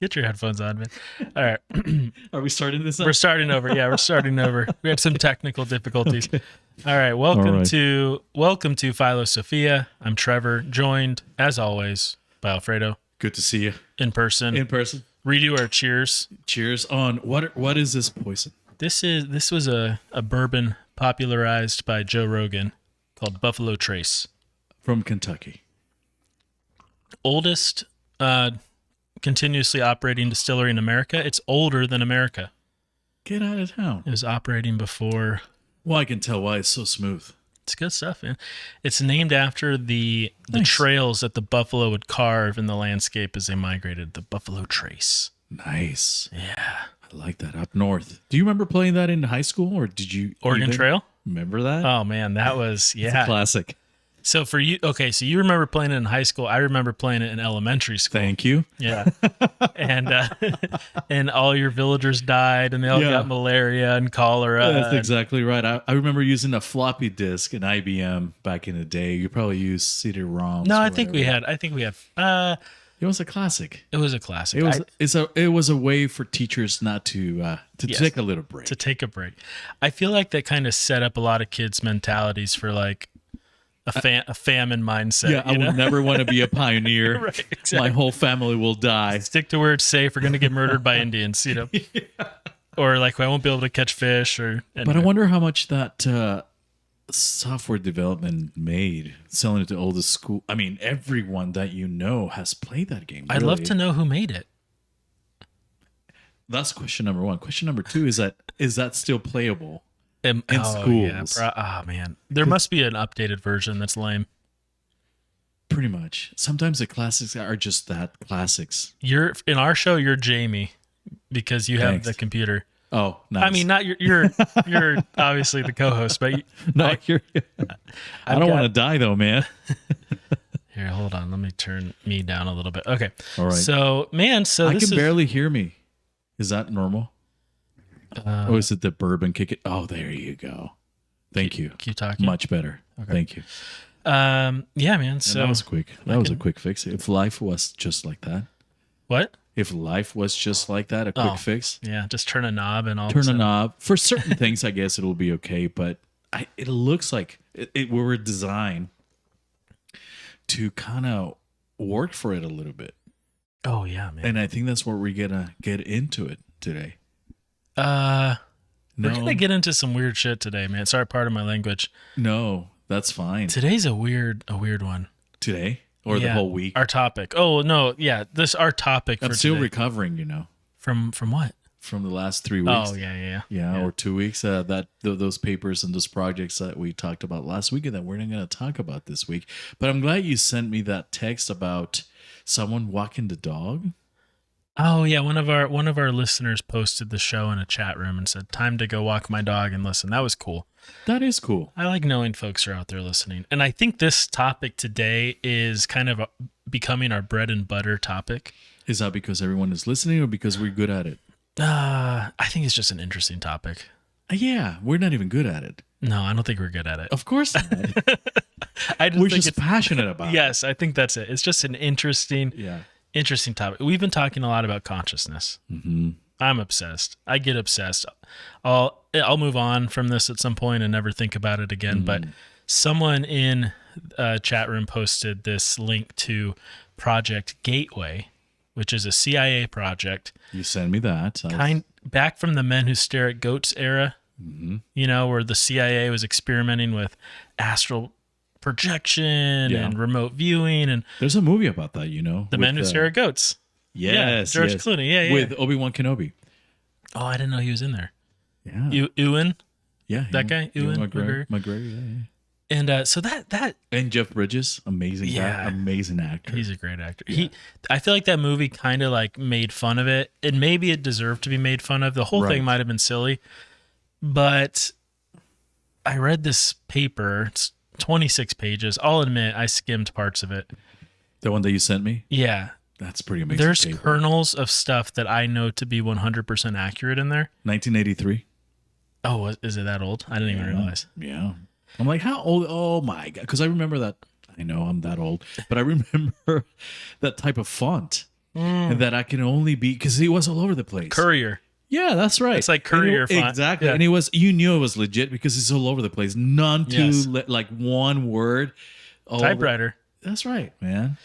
Get your headphones on, man. All right. Are we starting this? We're starting over. Yeah, we're starting over. We had some technical difficulties. Okay. All right. Welcome All right. to Philosophia. I'm Trevor, joined as always by Alfredo Good to see you in person. in person. Redo our cheers. Cheers on what is this poison? This was a bourbon popularized by Joe Rogan called Buffalo Trace. From Kentucky. Oldest continuously operating distillery in America. It's older than America. Get out of town. It was operating before. Well, I can tell why it's so smooth. It's good stuff, man. It's named after the Nice. trails that the buffalo would carve in the landscape as they migrated. The Buffalo Trace. Nice. Yeah. I like that. Up north. Do you remember playing that in high school, or did you Oregon even Trail? remember that? Oh man, that was It's a classic. So for you, okay, so you remember playing it in high school. I remember playing it in elementary school. Thank you. Yeah. and and all your villagers died and they all Yeah. got malaria and cholera. That's exactly right. I remember using a floppy disk in IBM back in the day. You probably used CD-ROMs. No, or I think we whatever. had It was a classic. it was a classic. It was a way for teachers not to Yes. take a little break. To take a break. I feel like that kind of set up a lot of kids' mentalities for like a famine mindset. Yeah, I you know? would never want to be a pioneer. Right, exactly. My whole family will die. Stick to where it's safe. We're going to get murdered by Indians, you know? Or like I won't be able to catch fish or. But I wonder how much that software development made selling it to all the school. I mean, everyone that you know has played that game. I'd love really. to know who made it. That's question number one. Question number two is that still playable? In schools. Oh man, there must be an updated version that's lame. Pretty much. Sometimes the classics are just that classics. You're in our show. You're Jamie because you have Thanks. the computer. Oh, nice. I mean, not you're obviously the co-host, but no, you're. I don't got- want to die though, man. here, hold on. Let me turn me down a little bit. Okay. All right. So man, I this can is barely hear me. Is that normal? Or is it the bourbon kick it? Oh, there you go. Thank you. keep talking. Much better. Okay. Thank you. Yeah, man. And So that was quick. That was a quick fix. If life was just like that. what? If life was just like that, a quick Oh. fix. Yeah, just turn a knob and all. Turn a knob. For certain things, I guess it'll be okay. But it looks like we were designed to kind of work for it a little bit. Oh yeah, man. And I think that's where we're gonna get into it today. We're No, gonna get into some weird shit today, man. Sorry, part of my language. no, that's fine. Today's a weird one. Today or the Yeah, whole week. Our topic. Oh no, yeah, our topic I'm for still today. recovering, From what? from the last 3 weeks. Oh yeah. Yeah, or 2 weeks. Those papers and those projects that we talked about last week and that we're not going to talk about this week. But I'm glad you sent me that text about someone walking the dog. Oh yeah, one of our listeners posted the show in a chat room and said, "Time to go walk my dog and listen." That was cool. That is cool. I like knowing folks are out there listening. And I think this topic today is kind of becoming our bread and butter topic. Is that because everyone is listening or because we're good at it? I think it's just an interesting topic. Yeah, we're not even good at it. No, I don't think we're good at it. Of course not. I just We're think just passionate about it. yes, I think that's it. It's just an interesting Yeah. topic. We've been talking a lot about consciousness. Mm-hmm. I'm obsessed. I get obsessed. I'll move on from this at some point and never think about it again. But someone in a chat room posted this link to Project Gateway, which is a CIA project, You send me that. back from the Men Who Stare at Goats era. You know, where the CIA was experimenting with astral projection Yeah. and remote viewing and There's a movie about that, the Men Who Stare at Goats. Yes, George yes. Clooney. Yeah. With Obi-Wan Kenobi. Oh, I didn't know he was in there. Yeah. Ewan. Yeah. That guy? Ewan McGregor. Yeah. And so that And Jeff Bridges, amazing Yeah. guy, amazing actor. he's a great actor. I feel like that movie kind of like made fun of it, and maybe it deserved to be made fun of. The whole Right. thing might have been silly, but I read this paper. It's 26 pages. I'll admit I skimmed parts of it. The one that you sent me? Yeah, That's pretty amazing. there's paper. kernels of stuff that I know to be 100% accurate in there. 1983. Oh, is it that old? I didn't even realize. Yeah. I'm like, how old? Oh my God. Because I remember that. I know I'm that old, but I remember that type of font and that I can only be because he was all over the place. Courier. Yeah, that's right. It's like Courier font. Exactly. Yeah. And it was, you knew it was legit because it's all over the place. None to Yes. like one word. Typewriter. That's right, man.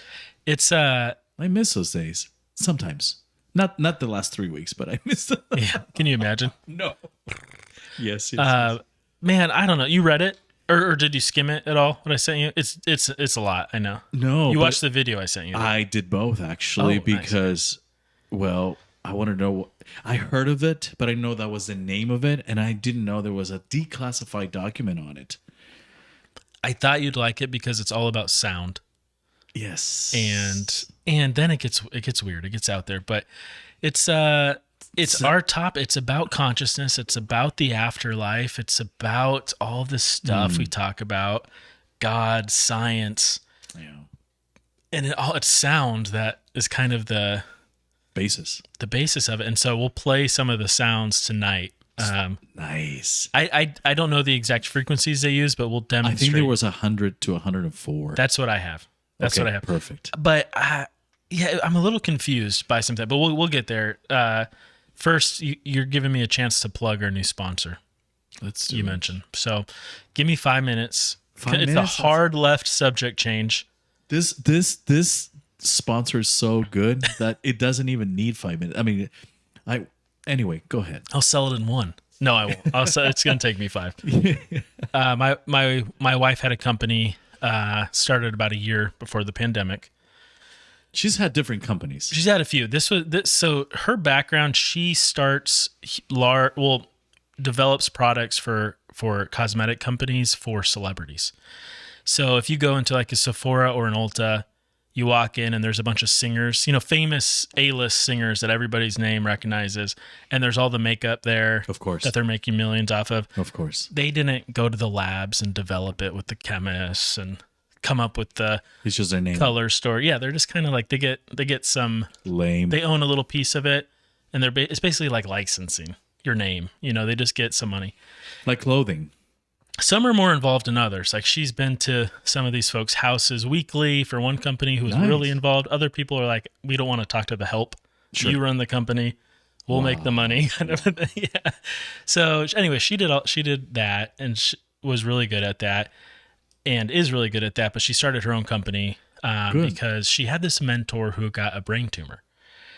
It's I miss those days sometimes. Not the last 3 weeks, but I miss them. yeah. Can you imagine? No. Yes. Man, I don't know. You read it, or did you skim it at all? What I sent you? It's a lot. I know. No. You but watched the video I sent you. I did both actually Oh, nice. because, well, I want to know. I heard of it, but I know that was the name of it, and I didn't know there was a declassified document on it. I thought you'd like it because it's all about sound, Yes. and then it gets weird. It gets out there, but it's our top. It's about consciousness. It's about the afterlife. It's about all this stuff we talk about, God, science, Yeah. and it's sound that is kind of the Basis. basis of it. And so we'll play some of the sounds tonight. Nice. I don't know the exact frequencies they use, but we'll I demonstrate. think there was 100 to 104. That's what I have. That's Okay, what I have. Perfect. But yeah, I'm a little confused by something, but we'll get there. First, you're giving me a chance to plug our new sponsor. Let's do You it. mentioned. So, give me 5 minutes. 5 it's minutes? a hard left subject change. This sponsor is so good that it doesn't even need 5 minutes. I mean, anyway, go ahead. I'll sell it in one. No, I won't. It's going to take me 5. My wife had a company started about a year before the pandemic. She's had different companies. She's had a few. So her background, she develops products for cosmetic companies for celebrities. So if you go into like a Sephora or an Ulta, you walk in and there's a bunch of singers, famous A-list singers that everybody's name recognizes, and there's all the makeup there, Of course. that they're making millions off of. Of course. They didn't go to the labs and develop it with the chemists and come up with the It's just their name. color story. Yeah, they're just kind of like they get some. Lame. They own a little piece of it, and it's basically like licensing your name. They just get some money. Like clothing. Some are more involved than others. Like she's been to some of these folks' houses weekly for one company who was Nice. really involved. Other people are like, we don't want to talk to the help. Sure. You run the company. We'll make the money. Kind of a thing. Yeah. So anyway, she did that and she was really good at that and is really good at that. But she started her own company because she had this mentor who got a brain tumor.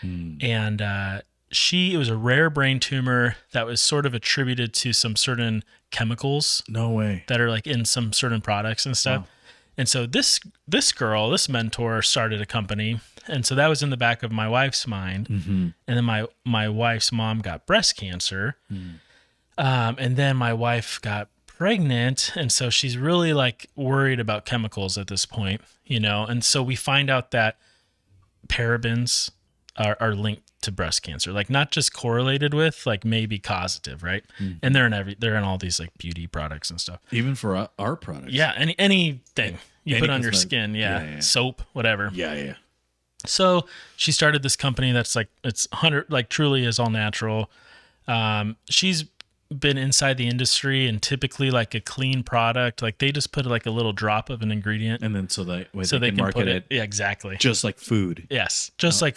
And it was a rare brain tumor that was sort of attributed to some certain chemicals No way. that are like in some certain products and stuff. Wow. And so this mentor started a company. And so that was in the back of my wife's mind. And then my wife's mom got breast cancer. And then my wife got pregnant. And so she's really like worried about chemicals at this point, And so we find out that parabens are linked to breast cancer, like not just correlated with, like maybe causative, right? And they're in all these like beauty products and stuff. Even for our products. Yeah, anything you Any put on your cosmetic. skin, Yeah. soap, whatever. Yeah. So she started this company that's like it's 100 like truly is all natural. She's been inside the industry and typically like a clean product, like they just put like a little drop of an ingredient And then so they can can market put it Yeah, exactly. just like food. Yes, just like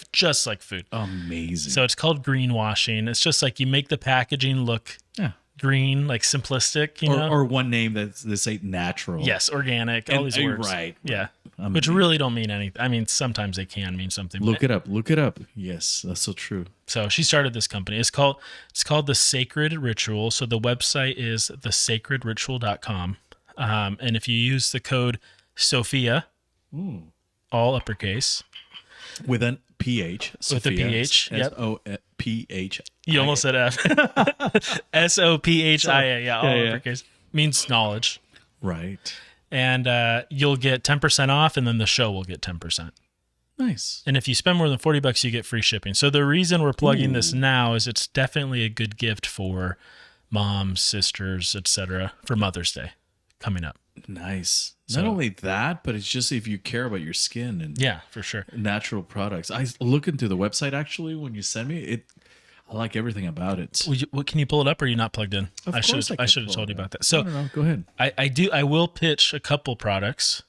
food. Amazing. So it's called greenwashing. It's just like you make the packaging look yeah. green, like simplistic, Or one name that's they say natural. yes, organic, all And- these words. right. Yeah. Which really don't mean anything. I mean, sometimes they can mean something. Look it up. Yes, that's so true. So she started this company. It's called The Sacred Ritual. So the website is thesacredritual.com. And if you use the code Sophia, all uppercase, With an PH. With a PH, yep. SOPH. you almost said F. SOPHIA. Yeah, all Yeah. uppercase. Means knowledge. Right. And you'll get 10% off, and then the show will get 10%. Nice. And if you spend more than $40, you get free shipping. So the reason we're plugging this now is it's definitely a good gift for moms, sisters, etc. for Mother's Day coming up. Nice. So- Not only that, but it's just if you care about your skin and Yeah, for sure. natural products. I look into the website actually when you send me it. I like everything about it. What can you pull it up, or are you not plugged in? Of I course should I have can pull told it you about up. that. So I don't know. Go ahead. I will pitch a couple products.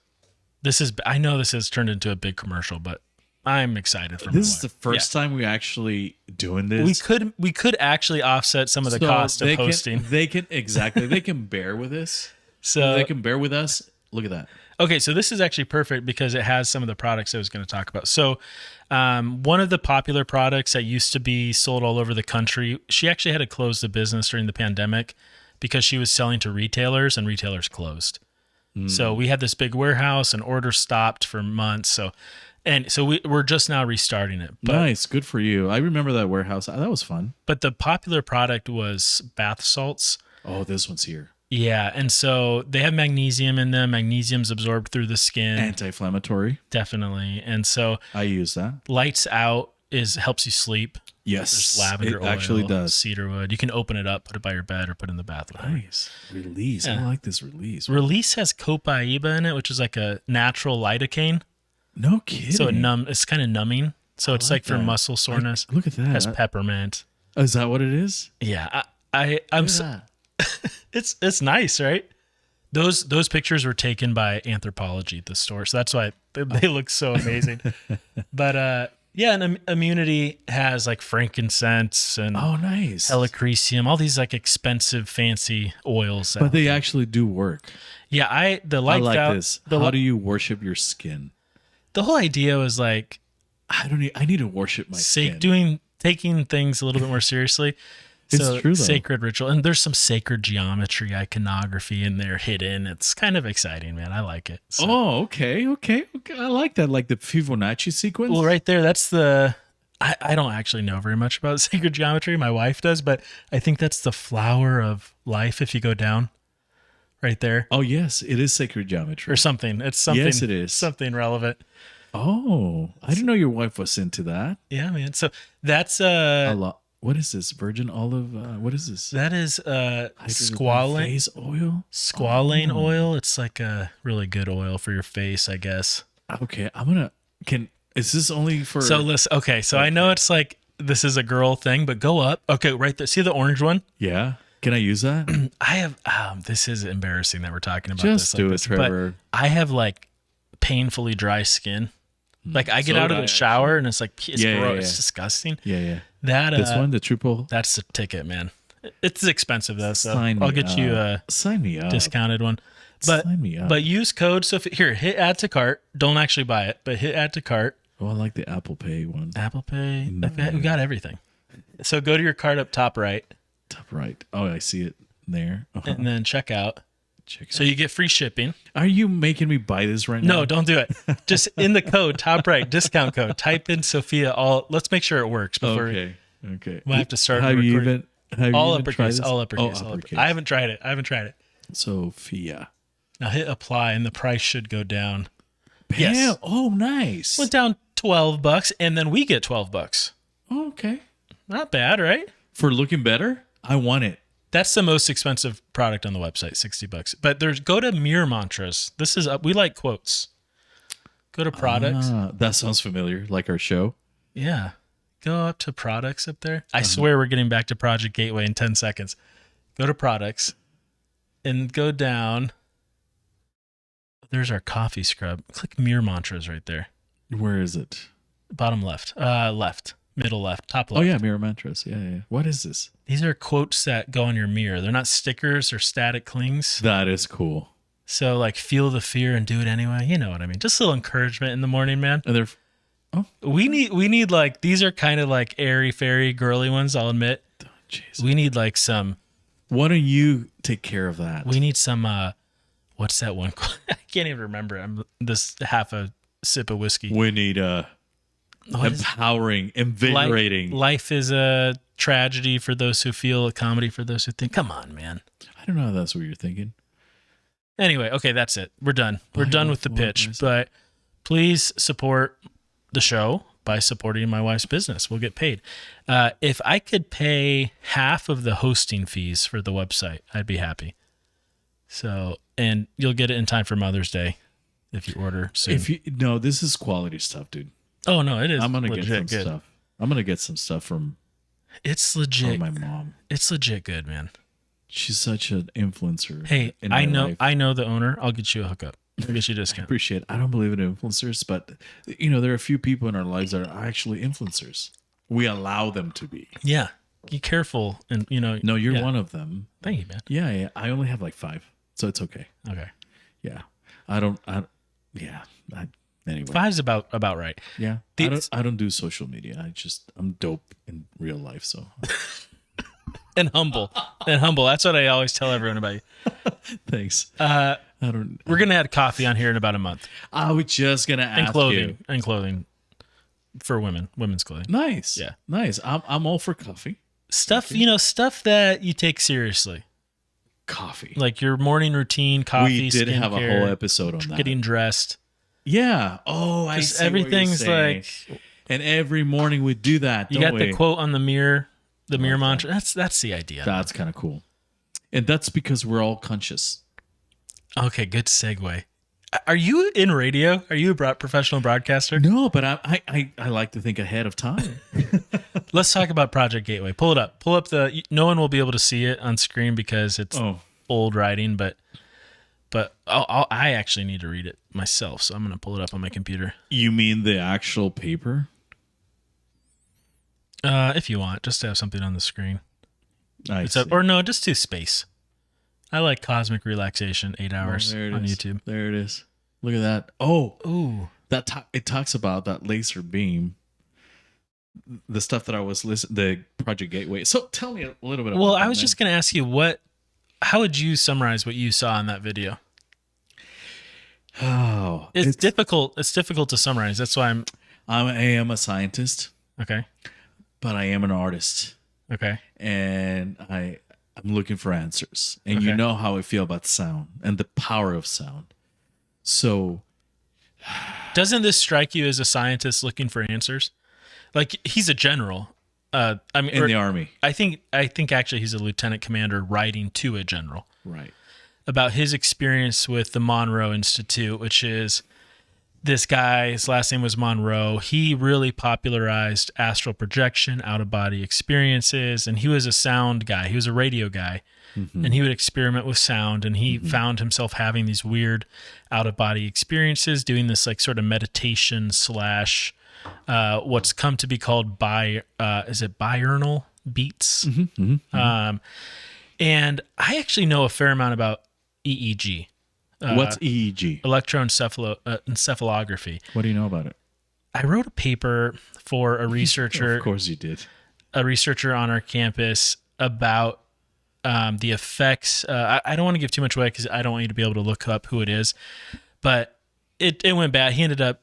I know this has turned into a big commercial, but I'm excited for my This is wife. the first time we actually doing this. We could actually offset some of the cost of hosting. They can bear with this. So They can bear with us. Look at that. okay, so this is actually perfect because it has some of the products I was going to talk about. So, one of the popular products that used to be sold all over the country, she actually had to close the business during the pandemic because she was selling to retailers and retailers closed. So we had this big warehouse and orders stopped for months. So we're just now restarting it. But, Nice, good for you. I remember that warehouse. That was fun. but the popular product was bath salts. Oh, this one's here. Yeah, and so they have magnesium in them. Magnesium's absorbed through the skin. Anti-inflammatory. Definitely. And so I use that. lights out helps you sleep. Yes, There's lavender it oil, actually does. cedarwood. You can open it up, put it by your bed, or put it in the bathroom. Nice release. Yeah. I like this release. Release has copaiba in it, which is like a natural lidocaine. No kidding. So it's kind of numbing. So it's like for that. muscle soreness. Look at that. Has peppermint. Is that what it is? Yeah, I'm. Look at that. It's nice, right? Those pictures were taken by Anthropology at the store, so that's why they look so amazing. But yeah, and immunity has like frankincense and Oh, nice. helichresium, all these like expensive, fancy oils. But they actually do work. Yeah, the I lights like out. this. How do you worship your skin? The whole idea was like I need to worship my skin. taking things a little bit more seriously. It's true, though. Sacred ritual, and there's some sacred geometry, iconography in there hidden. It's kind of exciting, man. I like it. So. Oh, okay. I like that. Like the Fibonacci sequence. Well, right there, that's the. I don't actually know very much about sacred geometry. My wife does, but I think that's the flower of life. If you go down, right there, Oh, yes, it is sacred geometry. or something. It's something. Yes, it is. Something relevant. Oh, I didn't know your wife was into that. Yeah, man. So that's A lot. What is this? Virgin olive? What is this? that is squalane. Face oil. Squalane oil. It's like a really good oil for your face, I guess. Okay, is this only for? So listen, okay. So I know it's like this is a girl thing, but go up. Okay, right there. See the orange one? Yeah. Can I use that? I have. This is embarrassing that we're talking about Just this. do like it, this, Trevor. But I have like painfully dry skin. Like I get So out do of I, the shower and it's like it's Yeah, yeah, gross. yeah. It's disgusting. Yeah. That This one, the triple. that's the ticket, man. It's expensive though, so Sign I'll me get you a Sign me up. discounted one. But Sign me up. but use code. So here, hit add to cart. Don't actually buy it, but hit add to cart. Oh, I like the Apple Pay one. Apple Pay. We got everything. So go to your cart up top right, Top right. Oh, I see it there. Uh-huh. and then check out. Check it So you get free shipping. Are you making me buy this right now? No, don't do it. Just in the code, top right, discount code. Type in Sophia. Let's make sure it works before Okay. we have to start. Have you recording. even? Have All you even tried uppercase. this? All uppercase. Oh, all uppercase. I haven't tried it. Sophia. Now hit apply, and the price should go down. Bam. Yes. Oh, nice. Went down $12, and then we get $12. Oh, okay. Not bad, right? For looking better, I want it. That's the most expensive product on the website, $60. But go to Mirror Mantras. This is we like quotes. Go to products. That sounds familiar, like our show. Yeah. Go up to products up there. I swear we're getting back to Project Gateway in 10 seconds. Go to products and go down. There's our coffee scrub. Click Mirror Mantras right there. Where is it? Bottom left. Left. Middle left. Top left. Oh, yeah, Mirror Mantras. Yeah. What is this? These are quotes that go on your mirror. They're not stickers or static clings. That is cool. So like feel the fear and do it anyway. You know what I mean? Just a little encouragement in the morning, man. And they're... We need like, these are kind of like airy fairy girly ones, I'll admit. Oh, jeez. We need like some, Why don't you take care of that? we need some, what's that one? I can't even remember. I'm this half a sip of whiskey. We need What is- empowering, invigorating. Life is a tragedy for those who feel, a comedy for those who think. Come on, man. I don't know if that's what you're thinking. Anyway, okay, that's it. We're done. We're done with the pitch. Bible. But please support the show by supporting my wife's business. We'll get paid. If I could pay half of the hosting fees for the website, I'd be happy. So, and you'll get it in time for Mother's Day if you order soon. No, this is quality stuff, dude. Oh no, it is. I'm gonna get some good. stuff. I'm gonna get some stuff from It's legit. my mom. It's legit good, man. She's such an influencer. Hey, in my life. I know the owner. I'll get you a hookup. I guess you I discount. appreciate it. I don't believe in influencers, but there are a few people in our lives that are actually influencers. We allow them to be. Yeah. Be careful. And, No, you're yeah. one of them. Thank you, man. Yeah. I only have like 5, so it's okay. Okay. Yeah. I don't. Yeah. Anyway. 5's about right. Yeah. I don't do social media. I'm dope in real life. So. And humble. That's what I always tell everyone about you. Thanks. We're gonna add coffee on here in about a month. I was just gonna ask you. And clothing for women's clothing. Nice. Yeah. Nice. I'm all for coffee. Stuff stuff that you take seriously, Coffee. like your morning routine. Coffee. We did have a skincare, whole episode on that. Getting dressed. Yeah. Oh, I see. Everything's like. And every morning we do that. You got the quote on the mirror mantra. That's the idea. That's kind of cool. And that's because we're all conscious. Okay, good segue. Are you in radio? Are you a professional broadcaster? No, but I like to think ahead of time. Let's talk about Project Gateway. Pull it up. Pull up no one will be able to see it on screen because it's old writing, but I actually need to read it myself, so I'm going to pull it up on my computer. You mean the actual paper? If you want, just to have something on the screen. Just do space. I like Cosmic Relaxation, 8 hours on YouTube. There it is. Look at that. Oh, ooh, it talks about that laser beam, the stuff that I was listening, the Project Gateway. So tell me a little bit about Well, that, I was just going to ask you how would you summarize what you saw in that video? Oh, it's difficult. It's difficult to summarize. That's why I am a scientist. Okay. But I am an artist. Okay. And I'm looking for answers. And you know how I feel about sound and the power of sound. So doesn't this strike you as a scientist looking for answers? Like, he's a general. In the army. I think actually he's a lieutenant commander writing to a general. Right. About his experience with the Monroe Institute, which is this guy, his last name was Monroe. He really popularized astral projection, out-of-body experiences, and he was a sound guy. He was a radio guy, and he would experiment with sound, and he found himself having these weird out-of-body experiences, doing this like sort of meditation slash what's come to be called binaural beats. And I actually know a fair amount about EEG. What's EEG? Electroencephalography. What do you know about it? I wrote a paper for a researcher. Of course you did. A researcher on our campus about the effects. I don't want to give too much away because I don't want you to be able to look up who it is. But it went bad. He ended up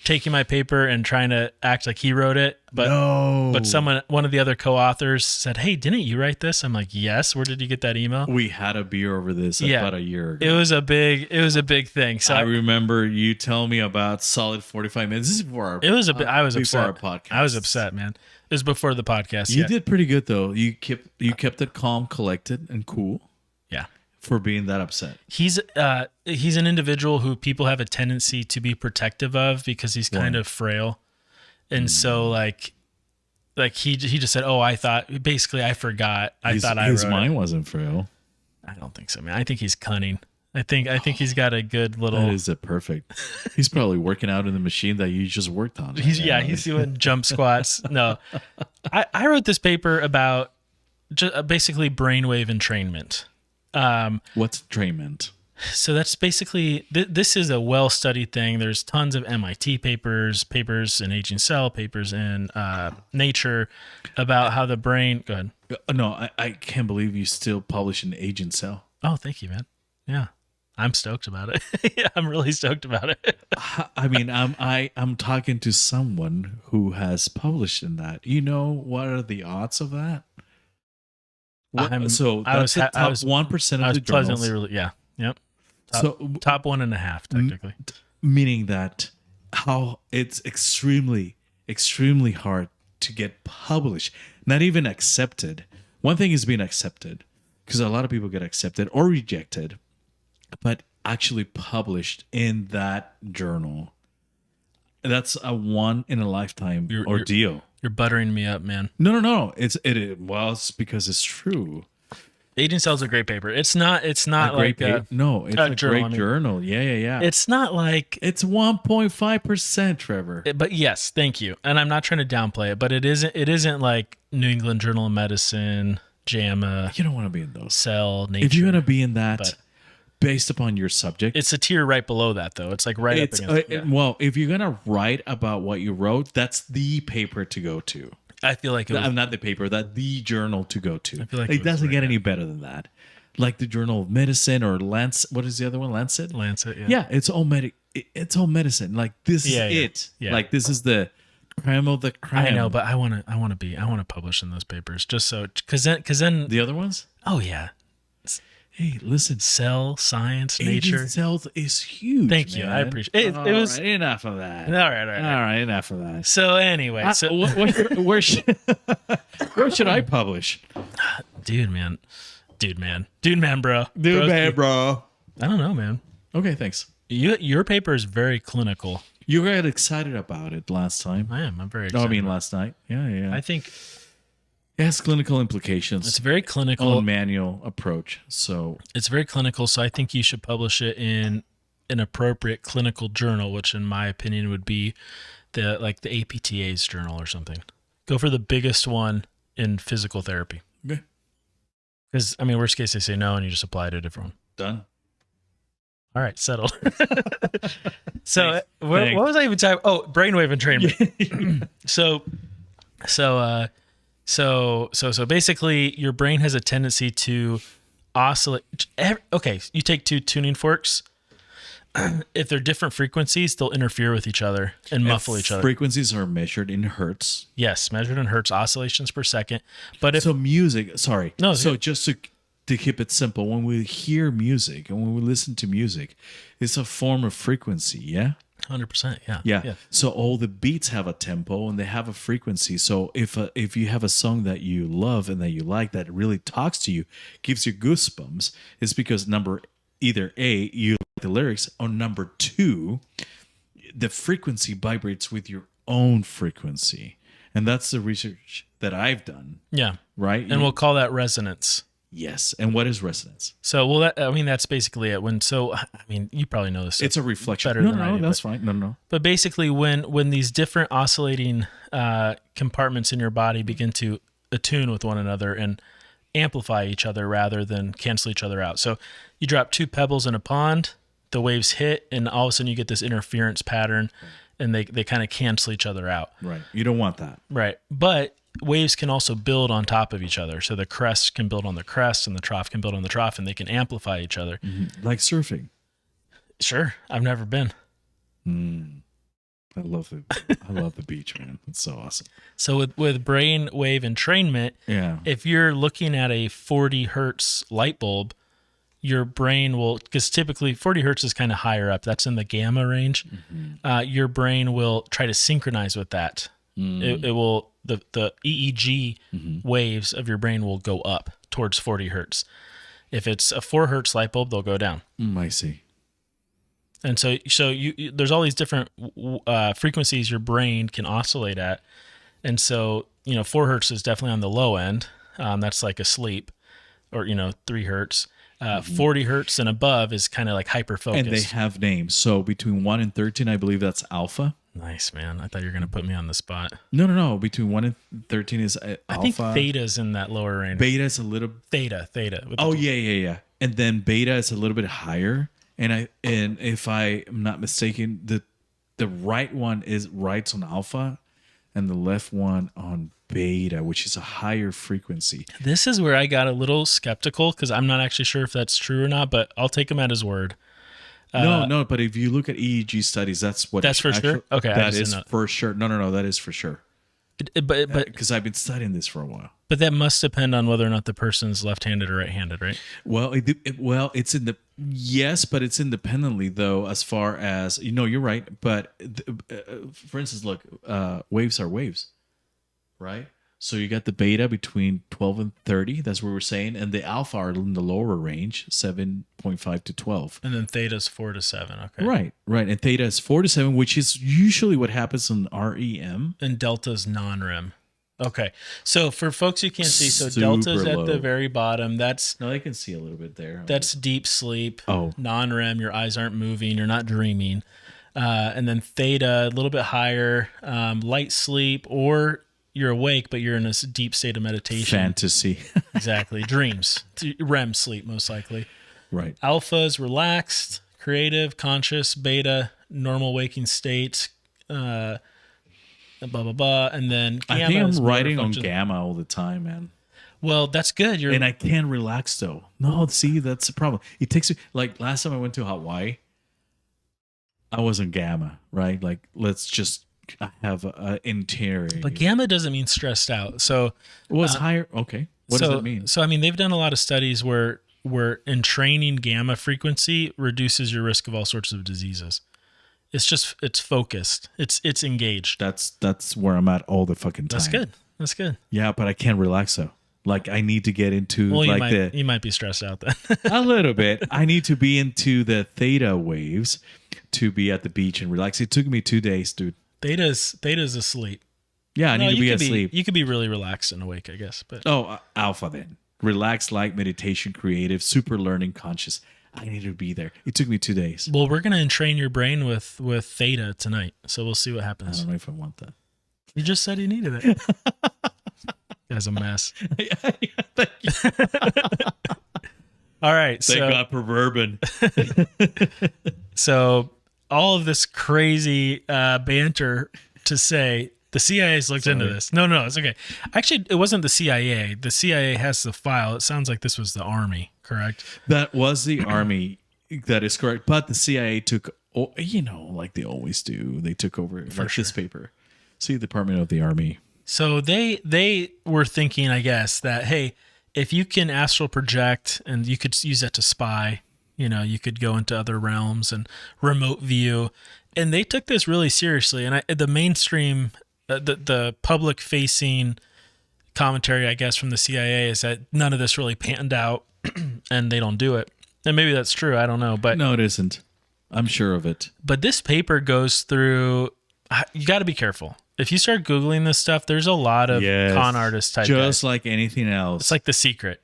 taking my paper and trying to act like he wrote it, but one of the other co-authors said, "Hey, didn't you write this?" I'm like, "Yes." Where did you get that email? We had a beer over this about a year ago. It was a big thing. So I remember you telling me about solid 45 minutes. This is before our I was upset. Our podcast. I was upset, man. It was before the podcast. You did pretty good though. You kept it calm, collected, and cool. Yeah. For being that upset. He's an individual who people have a tendency to be protective of because he's kind of frail. And so like he just said, "Oh, I forgot. His mind wasn't frail." I don't think so, man. I think he's cunning. I think he's got a good little. That is perfect. He's probably working out in the machine that you just worked on. He's doing jump squats. No, I wrote this paper about basically brainwave entrainment. What's entrainment? So that's basically this is a well-studied thing. There's tons of MIT papers in Aging Cell, papers in Nature about how the brain. Go ahead. No, I can't believe you still publish in Aging Cell. Oh, thank you, man. Yeah, I'm stoked about it. Yeah, I'm really stoked about it. I mean, I'm talking to someone who has published in that. You know, what are the odds of that? Top 1% of the journals. Yep. Top 1.5 technically. Meaning that how it's extremely, extremely hard to get published, not even accepted. One thing is being accepted, because a lot of people get accepted or rejected, but actually published in that journal. That's a one in a lifetime ordeal. You're buttering me up, man. No. It's because it's true. Aging Cell is a great paper. It's not. It's A not great like a, No, it's a journal. great journal. Yeah, yeah, yeah. It's not like. It's 1.5%, Trevor. But yes, thank you. And I'm not trying to downplay it, but it isn't. It isn't like New England Journal of Medicine, JAMA, You don't want to be in those. Cell, Nature. If you're going to be in that, but- based upon your subject, It's a tier right below that, though. It's like right it's up against. well, if you're gonna write about what you wrote, that's the paper to go to. I feel like it was, I'm not the paper, that the journal to go to. I feel like it it was doesn't get right any better than that. Like the Journal of Medicine or Lancet. What is the other one? Lancet. Lancet. Yeah. Yeah, it's all it's all medicine. Like this is it. Yeah. Like this is the creme of the creme. I know, but I want to publish in those papers just so because then the other ones. oh yeah, Hey, listen. Cell, Science, Nature. Aging Cells is huge. Thank you. I man. appreciate it. All It was right, enough of that. all right. All right, enough of that. So anyway, Where should where should I publish? dude, man, bro. Bro. I don't know, man. Okay, thanks. Your paper is very clinical. You got excited about it last time. I am. I'm very No, excited. I mean last night. Yeah, yeah. I think It has clinical implications. it's very clinical. On manual approach. So It's very clinical, so I think you should publish it in an appropriate clinical journal, which in my opinion would be the APTA's journal or something. Go for the biggest one in physical therapy. okay, Because I mean, worst case they say no, and you just apply to a different one. done. All right, settled. So Thanks. what was I even talking? Oh, brainwave entrainment. So basically, your brain has a tendency to oscillate. Okay, you take two tuning forks. If they're different frequencies, they'll interfere with each other and muffle each other. Frequencies are measured in hertz. Yes, measured in hertz, oscillations per second. But if So music, sorry. No, so yeah. just to keep it simple, when we hear music and when we listen to music, it's a form of frequency, yeah? 100%, yeah. Yeah. So all the beats have a tempo and they have a frequency. So if you have a song that you love and that you like that really talks to you, gives you goosebumps, it's because either A, you like the lyrics, or number two, the frequency vibrates with your own frequency. And that's the research that I've done, Yeah. right? And we'll call that resonance. Yes. And what is resonance? So, that's basically it. You probably know this. It's a reflection. better No, than I no, do, that's fine. No. But basically, when these different oscillating compartments in your body begin to attune with one another and amplify each other rather than cancel each other out. So you drop two pebbles in a pond, the waves hit, and all of a sudden you get this interference pattern, and they kind of cancel each other out. Right. You don't want that. Right. But waves can also build on top of each other. So the crest can build on the crest, and the trough can build on the trough, and they can amplify each other. Like surfing. Sure. I've never been. I love it. I love the beach, man. It's so awesome. So with brain wave entrainment, Yeah. if you're looking at a 40 hertz light bulb, your brain will, because typically 40 hertz is kind of higher up. That's in the gamma range. Your brain will try to synchronize with that. It will, the EEG waves of your brain will go up towards 40 hertz. If it's a 4 hertz light bulb, they'll go down. I see. And so there's all these different frequencies your brain can oscillate at. And so, 4 hertz is definitely on the low end. That's like asleep, or, 3 hertz. 40 hertz and above is kind of like hyper focused. And they have names. So between 1 and 13, I believe that's alpha. Nice, man. I thought you were going to put me on the spot. No. Between 1 and 13 is alpha. I think theta's in that lower range. Beta is a little. Theta. Oh, yeah. And then beta is a little bit higher. And if I'm not mistaken, the right one writes on alpha, and the left one on beta, which is a higher frequency. This is where I got a little skeptical because I'm not actually sure if that's true or not, but I'll take him at his word. No. But if you look at EEG studies, that's what. That's for sure? Okay, I that just is didn't know. for sure. No. That is for sure. But Because I've been studying this for a while. But that must depend on whether or not the person's left-handed or right-handed, right? Well, it's in the yes, but it's independently though. As far as you're right. But for instance, look, waves are waves, right? So you got the beta between 12 and 30. That's what we're saying, and the alpha are in the lower range, 7.5 to 12. And then theta's 4 to 7. Okay. Right, and theta is 4 to 7, which is usually what happens in REM. And delta's non-REM. Okay. So for folks who can't see, so Super delta's at the low. very bottom. That's No, I can see a little bit there. deep sleep. Oh. Non-REM, your eyes aren't moving, you're not dreaming. And then theta, a little bit higher, light sleep, or you're awake, but you're in a deep state of meditation. Fantasy. Exactly. Dreams. REM sleep, most likely. Right. Alpha is relaxed, creative, conscious. Beta, normal waking state. Blah, blah, blah. And then gamma I think is I'm motor writing on function. gamma all the time, man. Well, that's good. And I can't relax though. No, see, that's the problem. It takes me, like last time I went to Hawaii, I was on gamma, right? Like, let's just have a interior. But gamma doesn't mean stressed out. So It was higher. Okay. What does that mean? So I mean, they've done a lot of studies where entraining gamma frequency reduces your risk of all sorts of diseases. It's focused. It's engaged. That's where I'm at all the fucking time. That's good. Yeah, but I can't relax though. Like I need to get into you might be stressed out then. a little bit. I need to be into the theta waves to be at the beach and relax. It took me 2 days, dude. Theta's asleep. Yeah, I need to be asleep. You could be really relaxed and awake, I guess. But Alpha then. Relaxed, light, meditation, creative, super learning, conscious. I need to be there. It took me 2 days. well, we're gonna entrain your brain with theta tonight, so we'll see what I happens. don't know if I want that. You just said you needed it. That's a mess. Thank you. All right, Thank God for bourbon. So all of this crazy banter to say the CIA's looked into this. No, it's okay. Actually, it wasn't the CIA. The CIA has the file. It sounds like this was the Army, correct? That was the Army. That is correct. But the CIA took, like they always do, they took over this paper. See, Department of the Army. So they were thinking, I guess, that, hey, if you can astral project and you could use that to spy, you could go into other realms and remote view. And they took this really seriously. And the mainstream, the public facing commentary, I guess, from the CIA is that none of this really panned out and they don't do it. And maybe that's true. I don't know. But No, it isn't. I'm sure of it. But this paper goes through, you got to be careful. If you start Googling this stuff, there's a lot of con artist type just guys. like anything else. It's like The Secret.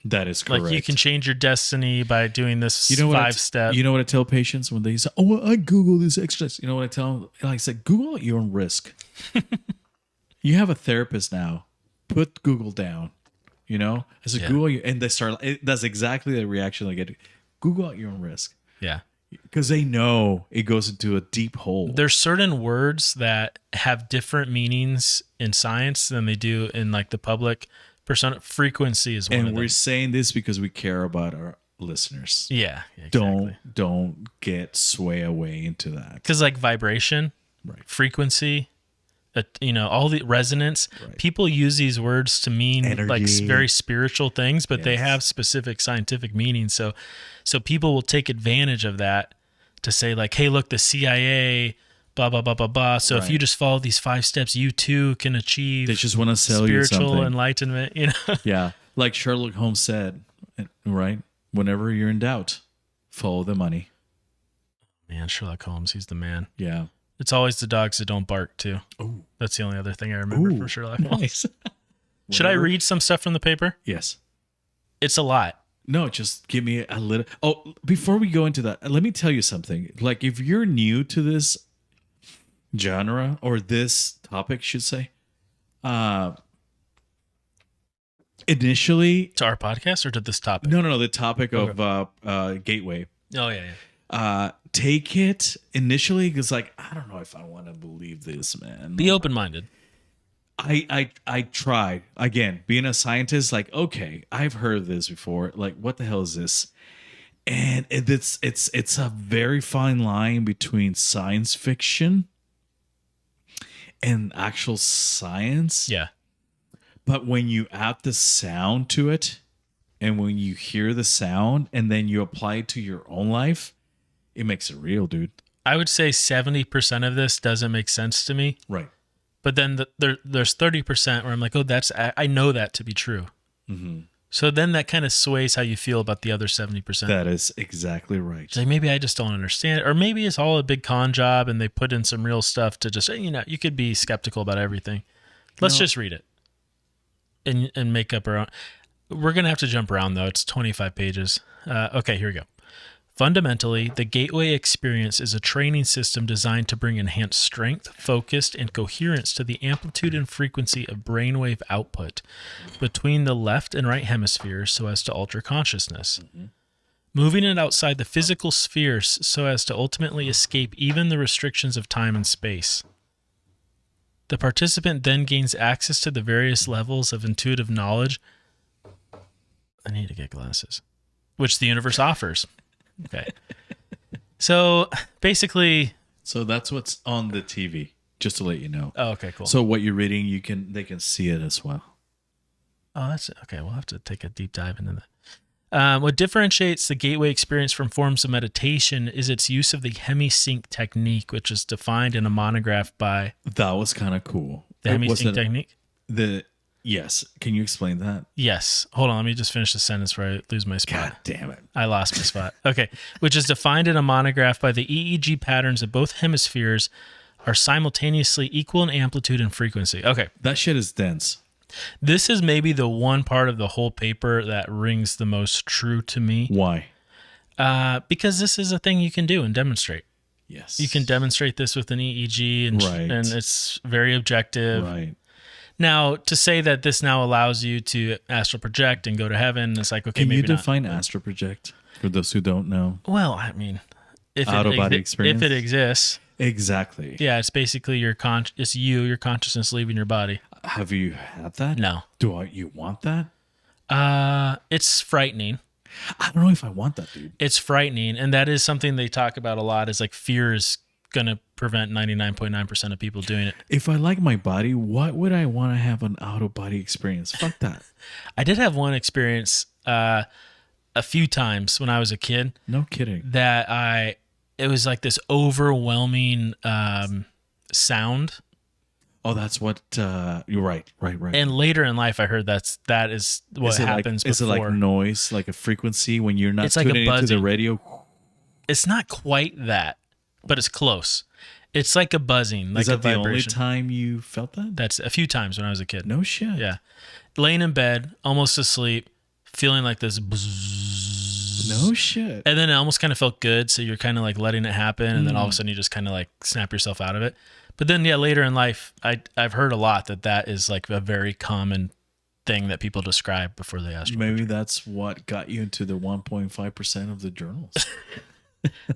That is correct. Like you can change your destiny by doing this 5-step. You know what I tell patients when they say, "Oh, I Google this exercise." You know what I tell them? Like I said, Google at your own risk. You have a therapist now. Put Google down. I said, Google, and they start. That's exactly the reaction they get. Google at your own risk. Yeah. Because they know it goes into a deep hole. There's certain words that have different meanings in science than they do in like the public persona. Frequency is one of them. And we're saying this because we care about our listeners. Yeah, exactly. Don't get sway away into that. Because like vibration, frequency, all the resonance. Right. People use these words to mean energy, like very spiritual things, but they have specific scientific meanings. So people will take advantage of that to say like, hey, look, the CIA, blah, blah, blah, blah, blah. So if you just follow these 5 steps, you too can achieve. They just want to sell you something. Spiritual enlightenment, Yeah. Like Sherlock Holmes said, right? Whenever you're in doubt, follow the money. Man, Sherlock Holmes, he's the man. Yeah. It's always the dogs that don't bark too. Ooh. That's the only other thing I remember from Sherlock Holmes. Nice. Should I read some stuff from the paper? Yes. It's a lot. No, just give me a little. Oh, before we go into that, let me tell you something. Like, if you're new to this genre or this topic, should say, initially to our podcast or to this topic? No, the topic of Gateway. Oh yeah. Take it initially because, like, I don't know if I want to believe this, man. Be open-minded. I tried again being a scientist. Like, okay, I've heard of this before. Like, what the hell is this? And it's a very fine line between science fiction and actual science. Yeah. But when you add the sound to it, and when you hear the sound, and then you apply it to your own life, it makes it real, dude. I would say 70% of this doesn't make sense to me. Right. But then there's 30% where I'm like, oh, I know that to be true. Mm-hmm. So then that kind of sways how you feel about the other 70%. That is exactly right. Like maybe I just don't understand it. Or maybe it's all a big con job and they put in some real stuff to just, you could be skeptical about everything. Let's just read it. and make up our own. We're going to have to jump around, though. It's 25 pages. Okay, here we go. Fundamentally, the Gateway experience is a training system designed to bring enhanced strength, focus, and coherence to the amplitude and frequency of brainwave output between the left and right hemispheres so as to alter consciousness. Moving it outside the physical spheres so as to ultimately escape even the restrictions of time and space. The participant then gains access to the various levels of intuitive knowledge. I need to get glasses. Which the universe offers. Okay. So basically, So that's what's on the TV, just to let you know. oh, okay, cool. So what you're reading, they can see it as well. Oh, that's okay. We'll have to take a deep dive into that. What differentiates the Gateway experience from forms of meditation is its use of the hemi sync technique, which is defined in a monograph by That was kind of cool. the hemi Was sync it technique. Yes. Can you explain that? Yes. Hold on. Let me just finish the sentence before I lose my spot. God damn it. I lost my spot. Okay. Which is defined in a monograph by the EEG patterns of both hemispheres are simultaneously equal in amplitude and frequency. Okay. That shit is dense. This is maybe the one part of the whole paper that rings the most true to me. Why? Because this is a thing you can do and demonstrate. Yes. You can demonstrate this with an EEG Right. and it's very objective. Right. Now, to say that this now allows you to astral project and go to heaven, it's like, okay, Can you maybe not. define astral project for those who don't know? Well, I mean, if Out-of-body experience? if it exists, Exactly. yeah, it's basically your consciousness leaving your body. Have you had that? No. You want that? It's frightening. I don't know if I want that, dude. It's frightening, and that is something they talk about a lot. Is like fear is going to prevent 99.9% of people doing it. If I like my body, what would I want to have an out-of-body experience? Fuck that. I did have one experience a few times when I was a kid No kidding. that it was like this overwhelming sound. Oh, that's what you're right. And later in life, I heard that is what Is it happens like, is it before. like noise, like a frequency when you're not It's like a tuning into the buzzing. radio? It's not quite that, but it's close. It's like a buzzing, like Is that a the only vibration. time you felt that? That's a few times when I was a kid. No shit. Yeah. Laying in bed, almost asleep, feeling like this bzzz. No shit. And then it almost kind of felt good. So you're kind of like letting it happen. And then all of a sudden you just kind of like snap yourself out of it. But then, yeah, later in life, I've heard a lot that is like a very common thing that people describe before they astral project. Maybe that's what got you into the 1.5% of the journals.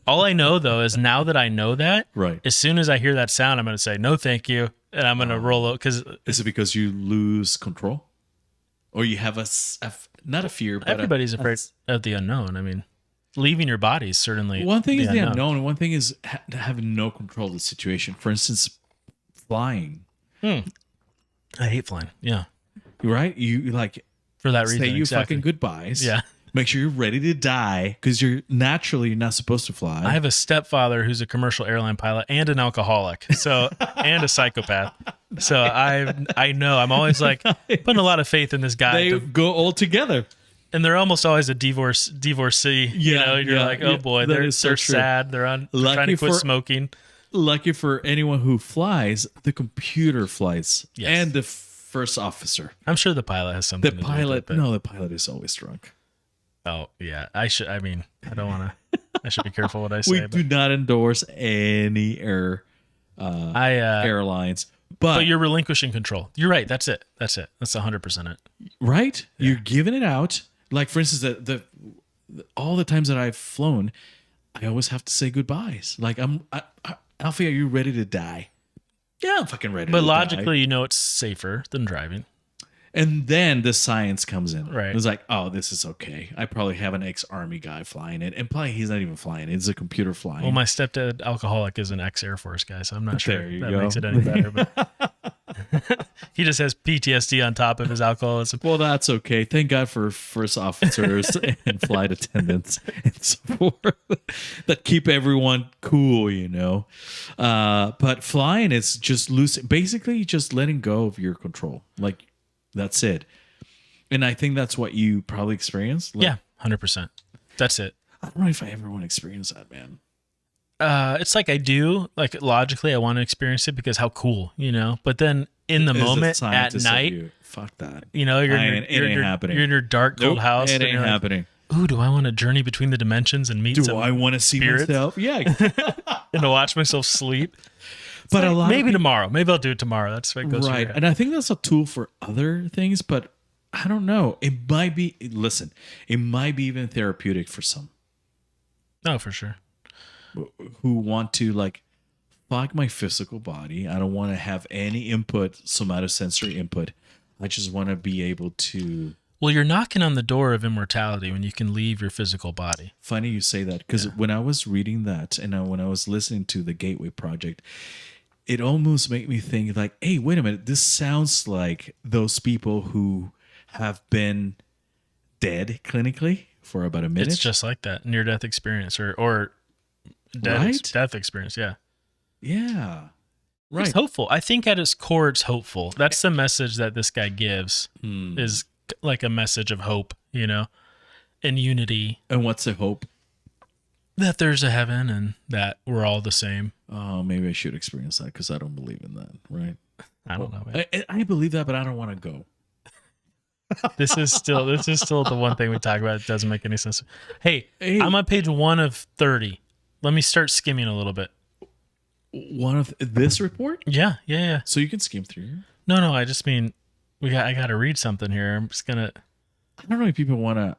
All I know, though, is now that I know that, Right. as soon as I hear that sound, I'm going to say, no, thank you. And I'm going to roll out because Is it because you lose control? Or you have not a fear, but everybody's afraid of the unknown. I mean, leaving your body is certainly one thing is the unknown. One thing is having no control of the situation. For instance, flying. I hate flying. Yeah. Right? You like For that reason. say you exactly. fucking goodbyes. Yeah. Make sure you're ready to die because you're not supposed to fly. I have a stepfather who's a commercial airline pilot and an alcoholic, so and a psychopath. So I know I'm always like putting a lot of faith in this guy. They go all together. And they're almost always a divorcee. Yeah, you're yeah, like, oh yeah, boy, that they're is so true. sad. They're trying to quit smoking. Lucky for anyone who flies, the computer flies, Yes. and the first officer. I'm sure the pilot has something. The to pilot, do with it, no, the pilot is always drunk. Oh yeah, I should. I mean, I don't want to. I should be careful what I say. We do not endorse any airlines, but you're relinquishing control. You're right. That's it. That's 100% it. right? Yeah. You're giving it out. Like for instance, the all the times that I've flown, I always have to say goodbyes. Like Alfie, are you ready to die? Yeah, I'm fucking ready. But to logically, die. you know, it's safer than driving. And then the science comes in. Right. It's like, oh, this is okay. I probably have an ex-army guy flying it, and probably he's not even flying it. It's a computer flying. Well, my stepdad alcoholic is an ex-Air Force guy, so I'm not sure There you that go. makes it any better. But he just has PTSD on top of his alcoholism. Well, that's okay. Thank God for first officers and flight attendants and so forth that keep everyone cool, you know. But flying is just basically just letting go of your control. Like, that's it. And I think that's what you probably experienced. Like, Yeah, 100%. That's it. I don't know if I ever want to experience that, man. It's like I do. Like logically, I want to experience it because how cool, you know. But then in the As a moment at scientist of night. you, fuck that. You know, you're It ain't happening. you're in your dark, cold Nope, house. it and ain't you're like, happening. ooh, do I want to journey between the dimensions and meet Do some I want to see spirits? myself? Yeah. And to watch myself sleep? But a lot of maybe people- tomorrow. Maybe I'll do it tomorrow. That's what goes through right. your head. And I think that's a tool for other things, but I don't know. It might be, listen, it might be even therapeutic for some Oh, for sure. who want to like, fuck my physical body. I don't want to have any input, somatosensory input. I just want to be able to. Well, you're knocking on the door of immortality when you can leave your physical body. Funny you say that, because when I was reading that and when I was listening to the Gateway Project, it almost made me think like, hey, wait a minute. This sounds like those people who have been dead clinically for about a minute. It's just like that near-death experience or death experience. Yeah. Yeah. Right. It's hopeful. I think at its core, it's hopeful. That's the message that this guy gives is like a message of hope, you know, and unity. And what's the hope? That there's a heaven and that we're all the same. Oh, maybe I should experience that because I don't believe in that. Right. I don't know. Man. I believe that, but I don't want to go. This is still the one thing we talk about. It doesn't make any sense. Hey, I'm on page 1 of 30. Let me start skimming a little bit. One of this report? Yeah. So you can skim through. No. I just mean I got to read something here. I'm just gonna. I don't know if people want to.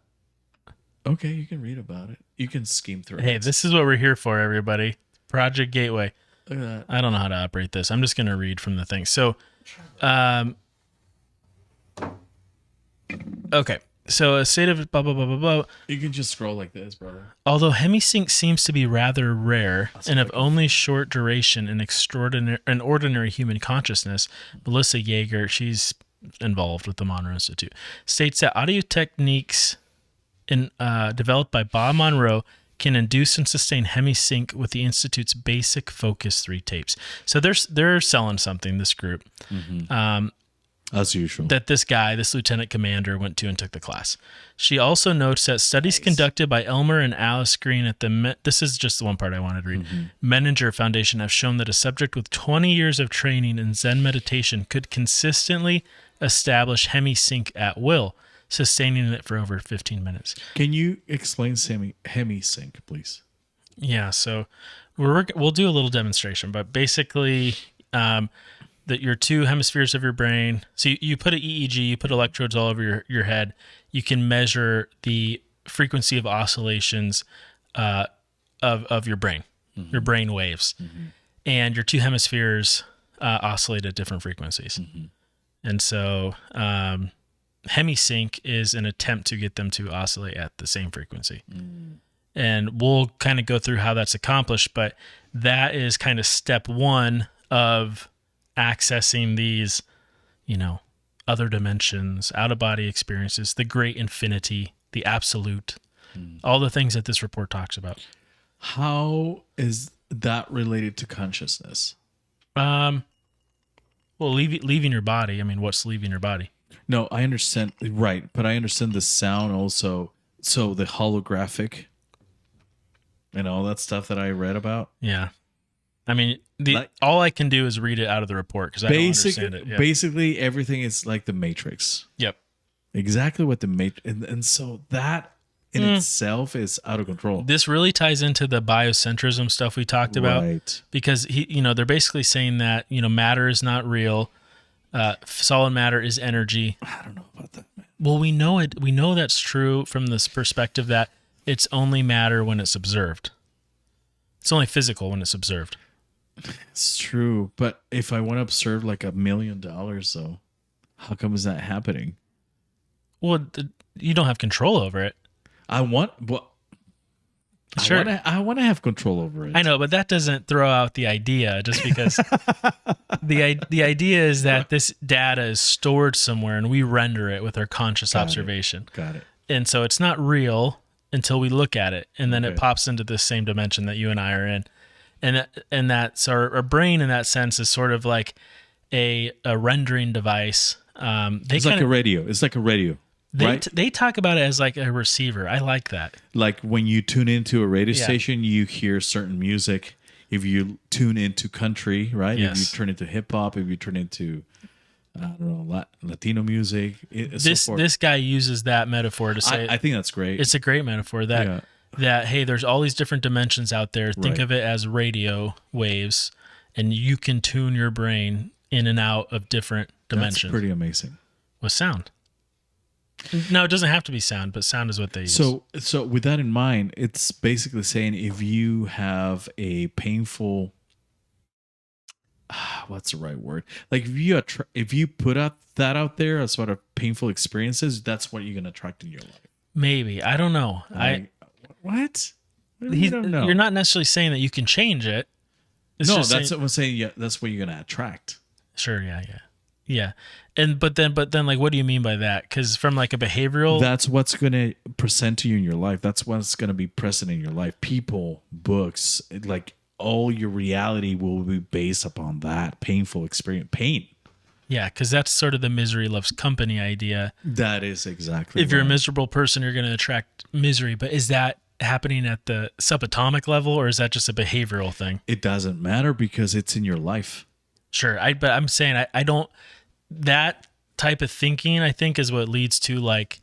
Okay, you can read about it. You can skim through. Hey, this is what we're here for, everybody. Project Gateway. Look at that. I don't know how to operate this. I'm just gonna read from the thing. So, okay. So a state of blah blah blah blah blah. You can just scroll like this, brother. Although hemisync seems to be rather rare and of only short duration in ordinary human consciousness, Melissa Yeager, she's involved with the Monroe Institute, states that audio techniques developed by Bob Monroe can induce and sustain hemisync with the Institute's basic Focus 3 tapes. So they're selling something, this group. As usual. That this lieutenant commander went to and took the class. She also notes that studies conducted by Elmer and Alice Green at this is just the one part I wanted to read, Menninger Foundation have shown that a subject with 20 years of training in Zen meditation could consistently establish hemisync at will, sustaining it for over 15 minutes. Can you explain hemisync, please? Yeah, so we'll do a little demonstration, but basically that your two hemispheres of your brain. So you put an EEG, you put electrodes all over your head. You can measure the frequency of oscillations of your brain, your brain waves, and your two hemispheres oscillate at different frequencies. And so hemisync is an attempt to get them to oscillate at the same frequency. And we'll kind of go through how that's accomplished, but that is kind of step one of accessing these, other dimensions, out-of-body experiences, the great infinity, the absolute, all the things that this report talks about. How is that related to consciousness? Well, leaving your body. I mean, what's leaving your body? No, I understand. Right. But I understand the sound also. So the holographic and all that stuff that I read about. Yeah. I mean, all I can do is read it out of the report because I don't understand it. Yeah. Basically, everything is like the Matrix. Yep. Exactly what the Matrix. And so that in itself is out of control. This really ties into the biocentrism stuff we talked about. Right. Because, they're basically saying that, matter is not real. Solid matter is energy. I don't know about that, man. Well, we know it. We know that's true from this perspective that it's only matter when it's observed. It's only physical when it's observed. It's true. But if I want to observe like $1 million, though, how come is that happening? Well, you don't have control over it. I want to have control over it. I know, but that doesn't throw out the idea just because the idea is that this data is stored somewhere and we render it with our conscious observation. Got it. And so it's not real until we look at it, and then it pops into this same dimension that you and I are in. And that's our brain in that sense is sort of like a rendering device. It's like a radio. It's like a radio. Right? They talk about it as like a receiver. I like that. Like when you tune into a radio station, you hear certain music. If you tune into country, right? Yes. If you turn into hip hop, if you turn into I don't know, Latino music, so forth. This guy uses that metaphor to say I think that's great. it's a great metaphor that hey, there's all these different dimensions out there. Think Right. of it as radio waves, and you can tune your brain in and out of different dimensions. That's pretty amazing. With sound. No, it doesn't have to be sound, but sound is what they use. So with that in mind, it's basically saying if you have a painful, what's the right word? Like if you put that out there as sort of painful experiences, that's what you're gonna attract in your life. Maybe, I don't know. What? You don't know. You're not necessarily saying that you can change it. It's No, just that's saying, what I'm saying. Yeah, that's what you're gonna attract. sure, yeah. And but then like, what do you mean by that? Because from like a behavioral, That's what's gonna present to you in your life. That's what's gonna be present in your life. People, books, like all your reality will be based upon that painful experience. Pain. yeah, because that's sort of the misery loves company idea. That is exactly. If you're a right. miserable person, you're going to attract misery. But is that happening at the subatomic level, or is that just a behavioral thing? It doesn't matter because it's in your life. Sure. But I'm saying I don't. That type of thinking, I think, is what leads to like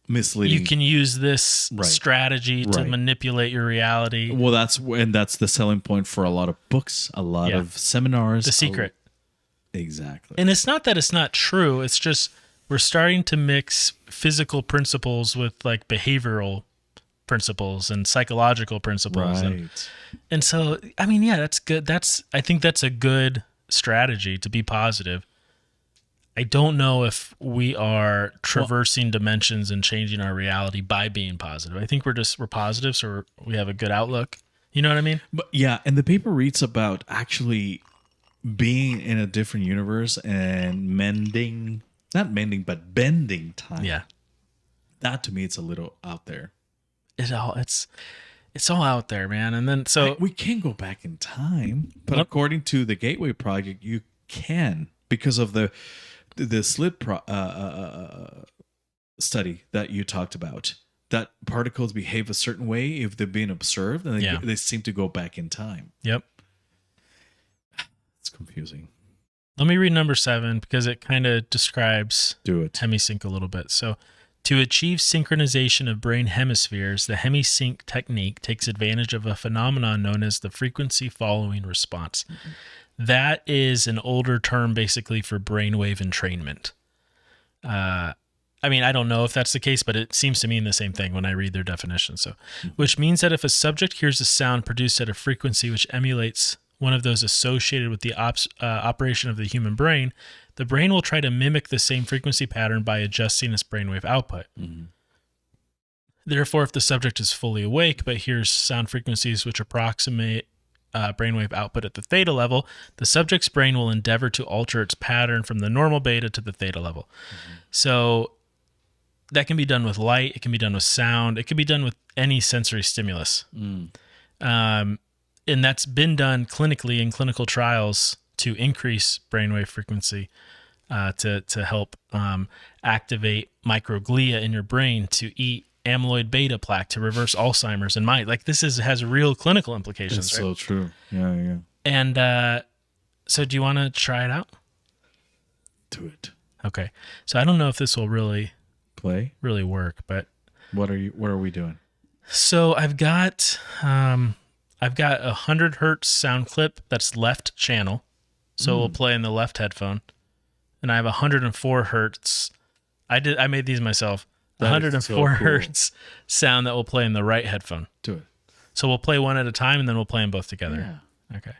Misleading. you can use this Right. strategy to Right. manipulate your reality. Well, that's the selling point for a lot of books, a lot Yeah. of seminars. The secret. Exactly. And it's not that it's not true. It's just we're starting to mix physical principles with like behavioral principles and psychological principles. Right. And so, I mean, yeah, that's good. I think that's a good strategy to be positive. I don't know if we are traversing dimensions and changing our reality by being positive. I think we're positive, so we have a good outlook. You know what I mean? But yeah, and the paper reads about actually being in a different universe and not mending, but bending time. Yeah. That to me, it's a little out there. It's all out there, man. And then so We can go back in time, but Yep. according to the Gateway Project, you can because of the slit study that you talked about. That particles behave a certain way if they're being observed, and they seem to go back in time. yep. It's confusing. Let me read number 7 because it kind of describes Do it. hemisync a little bit. So, to achieve synchronization of brain hemispheres, the hemisync technique takes advantage of a phenomenon known as the frequency following response. Mm-hmm. That is an older term basically for brainwave entrainment. I mean, I don't know if that's the case, but it seems to mean the same thing when I read their definition. So, which means that if a subject hears a sound produced at a frequency which emulates one of those associated with the operation of the human brain, the brain will try to mimic the same frequency pattern by adjusting its brainwave output. Mm-hmm. Therefore, if the subject is fully awake but hears sound frequencies which approximate brainwave output at the theta level, the subject's brain will endeavor to alter its pattern from the normal beta to the theta level. Mm-hmm. So that can be done with light, it can be done with sound, it can be done with any sensory stimulus. And that's been done clinically in clinical trials to increase brainwave frequency, to help activate microglia in your brain to eat amyloid beta plaque to reverse Alzheimer's and might. Like this has real clinical implications. It's right? so true. Yeah. And so do you want to try it out? Do it. Okay. So I don't know if this will really work, but What are we doing? so I've got a 100 hertz sound clip that's left channel. So we'll play in the left headphone. And I have 104 hertz. I made these myself. That is 104 so cool. hertz sound that will play in the right headphone. Do it. So we'll play one at a time and then we'll play them both together. Yeah. Okay.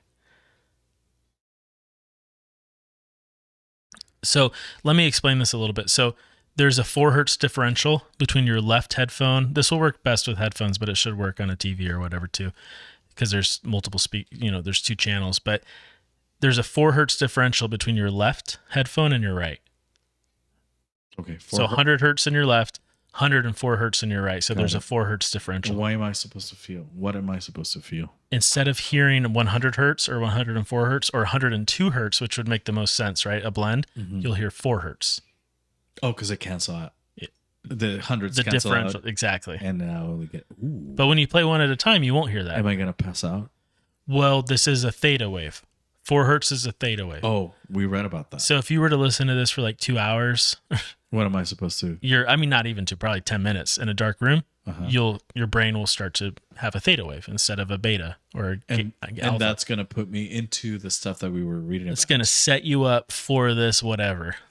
So let me explain this a little bit. So there's a 4 hertz differential between your left headphone. This will work best with headphones, but it should work on a TV or whatever too, because there's multiple there's 2 channels. But there's a 4 hertz differential between your left headphone and your right. Okay. So 100 hertz in your left, 104 hertz in your right. So there's a 4 hertz differential. Why am I supposed to feel? What am I supposed to feel? Instead of hearing 100 hertz or 104 hertz or 102 hertz, which would make the most sense, right? A blend, you'll hear 4 hertz. Oh, because it cancels out. The hundreds The cancel differential, out. exactly. And then I only get, ooh. But when you play one at a time, you won't hear that. Am I going to pass out? Well, this is a theta wave. 4 hertz is a theta wave. Oh, we read about that. So if you were to listen to this for like 2 hours, What am I supposed to? not even to probably 10 minutes in a dark room, your brain will start to have a theta wave instead of a beta or And alpha. that's going to put me into the stuff that we were reading It's about. going to set you up for this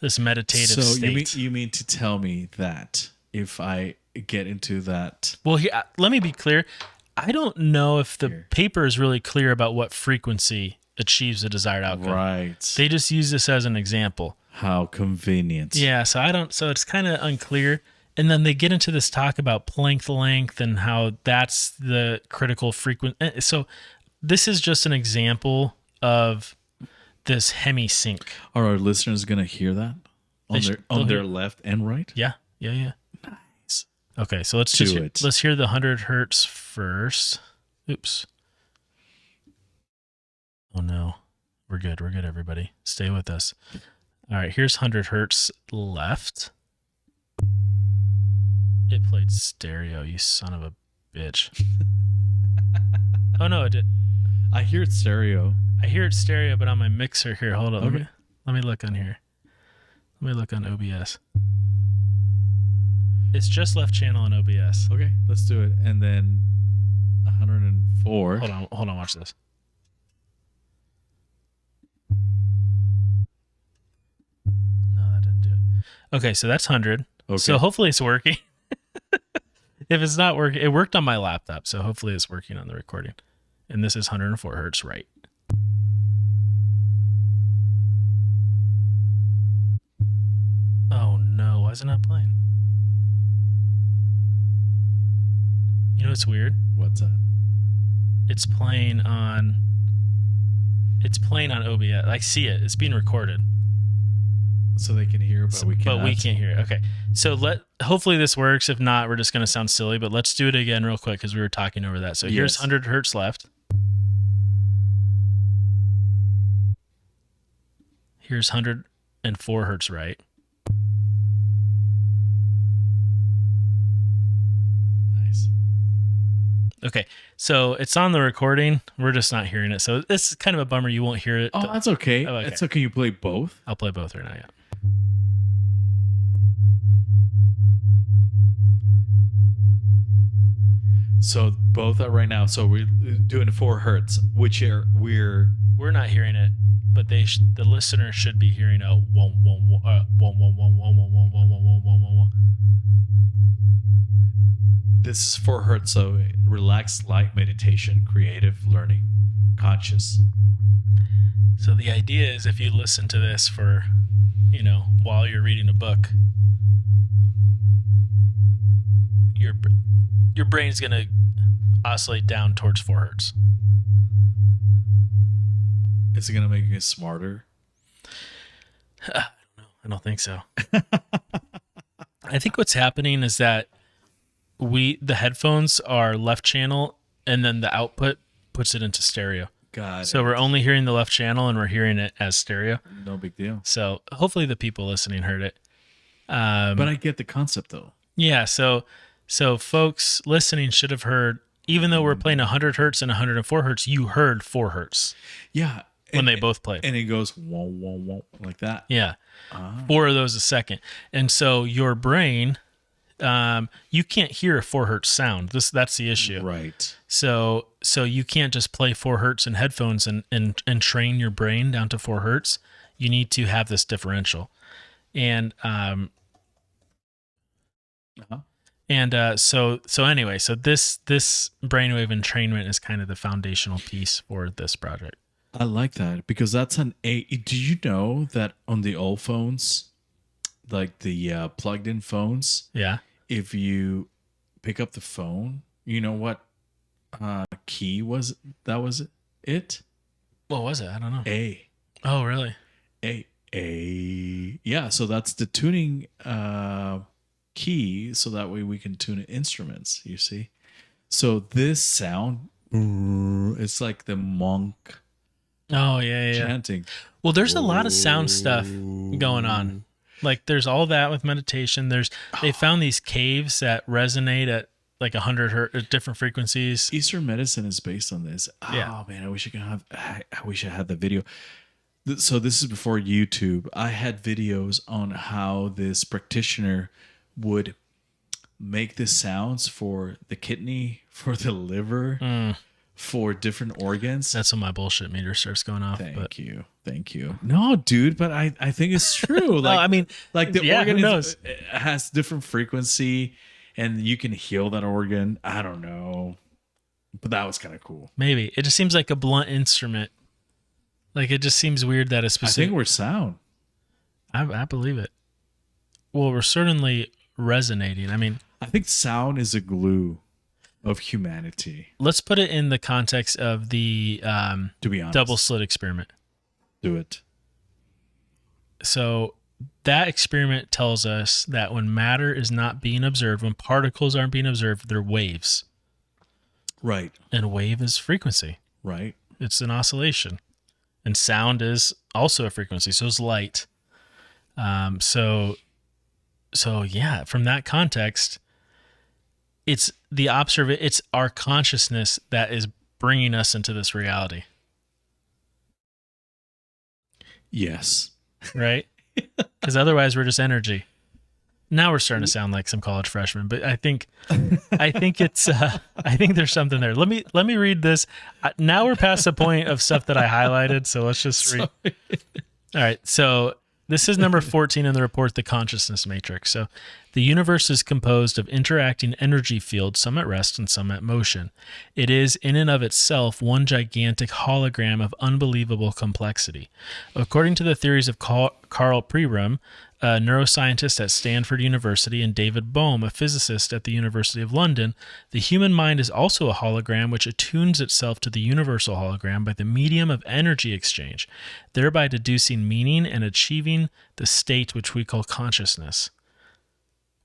this meditative state. So you mean to tell me that if I get into that... Well, let me be clear. I don't know if the Here. paper is really clear about what frequency achieves the desired outcome. Right. They just use this as an example. How convenient. Yeah, so it's kind of unclear. And then they get into this talk about Planck length and how that's the critical frequency. So this is just an example of this hemi sync. Are our listeners going to hear that on their left and right? Yeah. Nice. Okay, so let's hear the 100 hertz first. Oops. Oh no. We're good, everybody. Stay with us. All right, here's 100 hertz left. It played stereo, you son of a bitch. Oh no, it did. I hear it stereo. I hear it stereo, but on my mixer here. Hold on. Okay. Let me look on here. Let me look on OBS. It's just left channel on OBS. Okay, let's do it. And then 104. Hold on, watch this. No, that didn't do it. Okay, so that's 100. Okay. So hopefully it's working. If it's not working, it worked on my laptop, so hopefully it's working on the recording. And this is 104 hertz, right? Oh no, why is it not playing? You know what's weird? What's that? It's playing on OBS. I see it. It's being recorded. So they can hear, but we can't. But we can't hear it. Okay. So hopefully this works. If not, we're just going to sound silly, but let's do it again real quick because we were talking over that. So here's 100 hertz left. Here's 104 hertz right. Nice. Okay. So it's on the recording. We're just not hearing it. So it's kind of a bummer you won't hear it. Oh, that's okay. Oh, okay. That's okay. You play both? I'll play both right now, yeah. So both are right now. So we're doing 4 hertz, which we're not hearing it, but the listener should be hearing a one. This is 4 hertz. So relaxed light meditation, creative learning, conscious. So the idea is if you listen to this for, while you're reading a book, your brain's going to oscillate down towards 4 hertz. Is it going to make you smarter? I don't think so. I think what's happening is that the headphones are left channel and then the output puts it into stereo. So we're only hearing the left channel and we're hearing it as stereo. No big deal. So hopefully the people listening heard it. But I get the concept though. Yeah. So folks listening should have heard, even though we're playing 100 hertz and 104 hertz, you heard 4 hertz. Yeah. When they both played. And it goes whoa, whoa, whoa, like that. Yeah. 4 of those a second. And so your brain, you can't hear a 4 hertz sound. That's the issue. Right. So you can't just play 4 hertz in headphones and train your brain down to 4 hertz. You need to have this differential. And so anyway, so this brainwave entrainment is kind of the foundational piece for this project. I like that because that's an A. Do you know that on the old phones, like the plugged-in phones, yeah, if you pick up the phone, you know what key was that? Was it? What was it? I don't know. A. Oh, really? A. Yeah. So that's the tuning key, so that way we can tune instruments. You see. So this sound, it's like the monk. Oh yeah. Chanting. Well, there's a lot of sound stuff going on. Like there's all that with meditation. They found these caves that resonate like 100 different frequencies. Eastern medicine is based on this. Yeah. Oh man, I wish I could have. I wish I had the video. So this is before YouTube. I had videos on how this practitioner would make the sounds for the kidney, for the liver, for different organs. That's when my bullshit meter starts going off. Thank you. No, dude, but I think it's true. Like, I mean, like the yeah, who organ knows? has different frequency, and you can heal that organ. I don't know, but that was kind of cool. Maybe it just seems like a blunt instrument. Like it just seems weird that a I specific. think we're sound. I believe it. Well, we're certainly resonating. I mean, I think sound is a glue of humanity. let's put it in the context of the To be honest, double slit experiment. do it. So that experiment tells us that when matter is not being observed, when particles aren't being observed, they're waves. Right, And wave is frequency. right. It's an oscillation. And sound is also a frequency. So is light. So yeah, from that context, it's it's our consciousness that is bringing us into this reality, Yes. right? Because otherwise we're just energy. Now we're starting to sound like some college freshmen, but I think it's I think there's something there. Let me read this. Now we're past the point of stuff that I highlighted, so let's just read. All right, so this is number 14 in the report, The Consciousness Matrix. So the universe is composed of interacting energy fields, some at rest and some at motion. It is, in and of itself, one gigantic hologram of unbelievable complexity. According to the theories of Carl Pribram, a neuroscientist at Stanford University, and David Bohm, a physicist at the University of London, the human mind is also a hologram which attunes itself to the universal hologram by the medium of energy exchange, thereby deducing meaning and achieving the state which we call consciousness.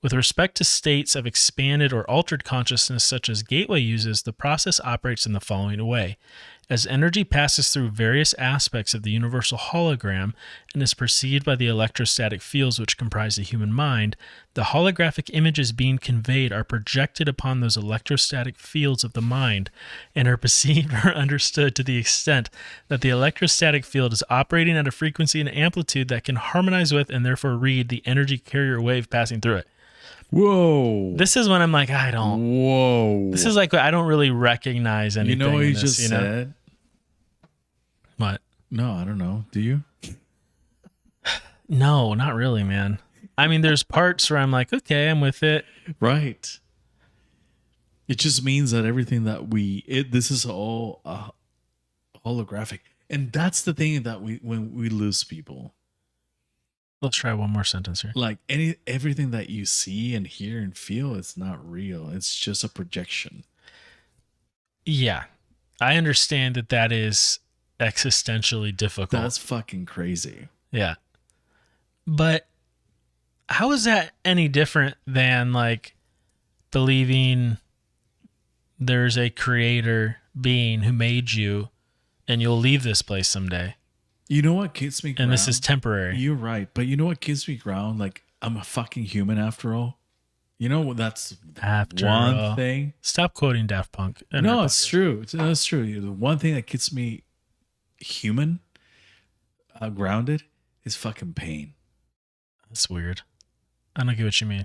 With respect to states of expanded or altered consciousness such as Gateway uses, the process operates in the following way. As energy passes through various aspects of the universal hologram and is perceived by the electrostatic fields which comprise the human mind, the holographic images being conveyed are projected upon those electrostatic fields of the mind and are perceived or understood to the extent that the electrostatic field is operating at a frequency and amplitude that can harmonize with and therefore read the energy carrier wave passing through it. Whoa. This is when I'm like, I don't. Whoa. This is like, I don't really recognize anything. You know what in you this, just you know? said? What? No, I don't know. Do you? No, not really, man. I mean, there's parts where I'm like, okay, I'm with it. Right. It just means that everything that this is all holographic. And that's the thing that when we lose people. Let's try one more sentence here. Like everything that you see and hear and feel, it's not real. It's just a projection. Yeah. I understand that is existentially difficult. That's fucking crazy. Yeah. But how is that any different than like believing there's a creator being who made you and you'll leave this place someday? You know what keeps me ground? And this is temporary. You're right. But you know what gives me ground? Like, I'm a fucking human after all. You know, that's After one all. thing. Stop quoting Daft Punk. No, it's true. That's true. The one thing that keeps me human, grounded, is fucking pain. That's weird. I don't get what you mean.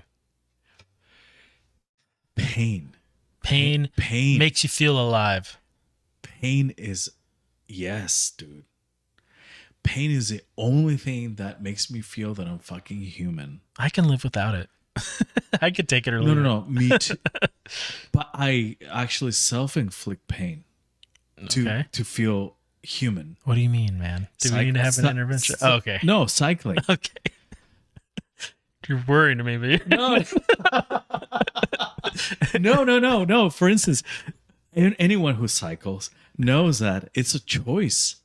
Pain. Pain makes you feel alive. Pain is, yes, dude. Pain is the only thing that makes me feel that I'm fucking human. I can live without it. I could take it or leave it. No, me too. But I actually self-inflict pain to feel human. What do you mean, man? Do we need to have an intervention? Oh, okay. No, cycling. Okay. You're worrying me, baby. No. No. For instance, anyone who cycles knows that it's a choice.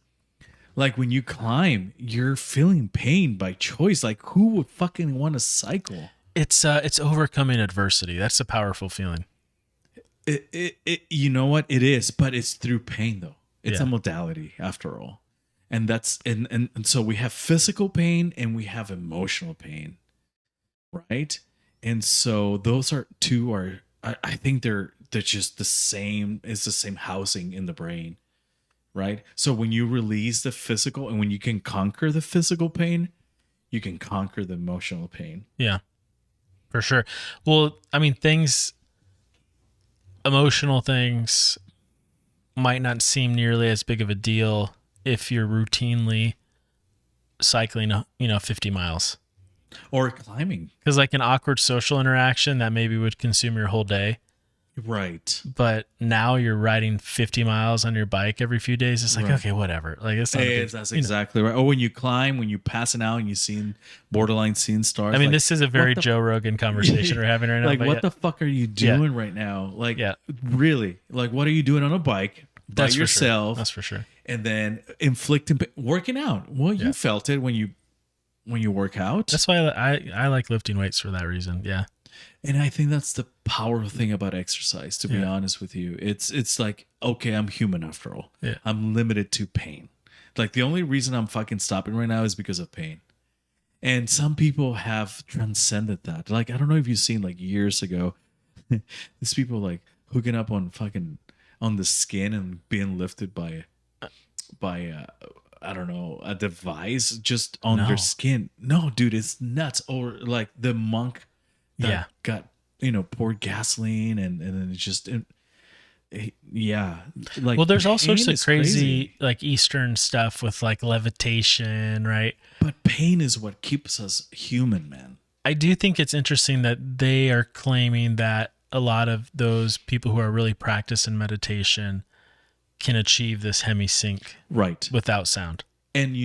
Like when you climb, you're feeling pain by choice. Like who would fucking want to cycle? It's overcoming adversity. That's a powerful feeling. You know what? It is, but it's through pain though. It's Yeah. a modality after all. And that's and so we have physical pain and we have emotional pain. Right? And so those are two are I think they're just the same. It's the same housing in the brain, right? So when you release the physical and when you can conquer the physical pain, you can conquer the emotional pain. Yeah, for sure. Well, I mean, emotional things might not seem nearly as big of a deal if you're routinely cycling, 50 miles. Or climbing. Because like an awkward social interaction that maybe would consume your whole day. Right. But now you're riding 50 miles on your bike every few days. It's like, Right. okay, whatever. Like it's not a big, That's exactly right. Or when you climb, when you passing out and you seen borderline seeing stars. I mean, like, this is a very what the Joe Rogan conversation we're having right now. like but what yeah, the fuck are you doing right now? Like Yeah. really? Like what are you doing on a bike by that's for sure. yourself? That's for sure. And then inflicting working out. Well, you felt it when you work out. That's why I like lifting weights for that reason. Yeah. And I think that's the powerful thing about exercise, to be honest with you. It's like, okay, I'm human after all. Yeah. I'm limited to pain. Like the only reason I'm fucking stopping right now is because of pain. And some people have transcended that. Like, I don't know if you've seen like years ago, these people like hooking up on fucking on the skin and being lifted by I don't know, a device just on their skin. No, dude, it's nuts. Or like the monk that got, poured gasoline and then it just like, well, there's all pain sorts of is crazy like Eastern stuff with like levitation, right? But pain is what keeps us human, man. I do think it's interesting that they are claiming that a lot of those people who are really practicing meditation can achieve this hemi sync Right. without sound. And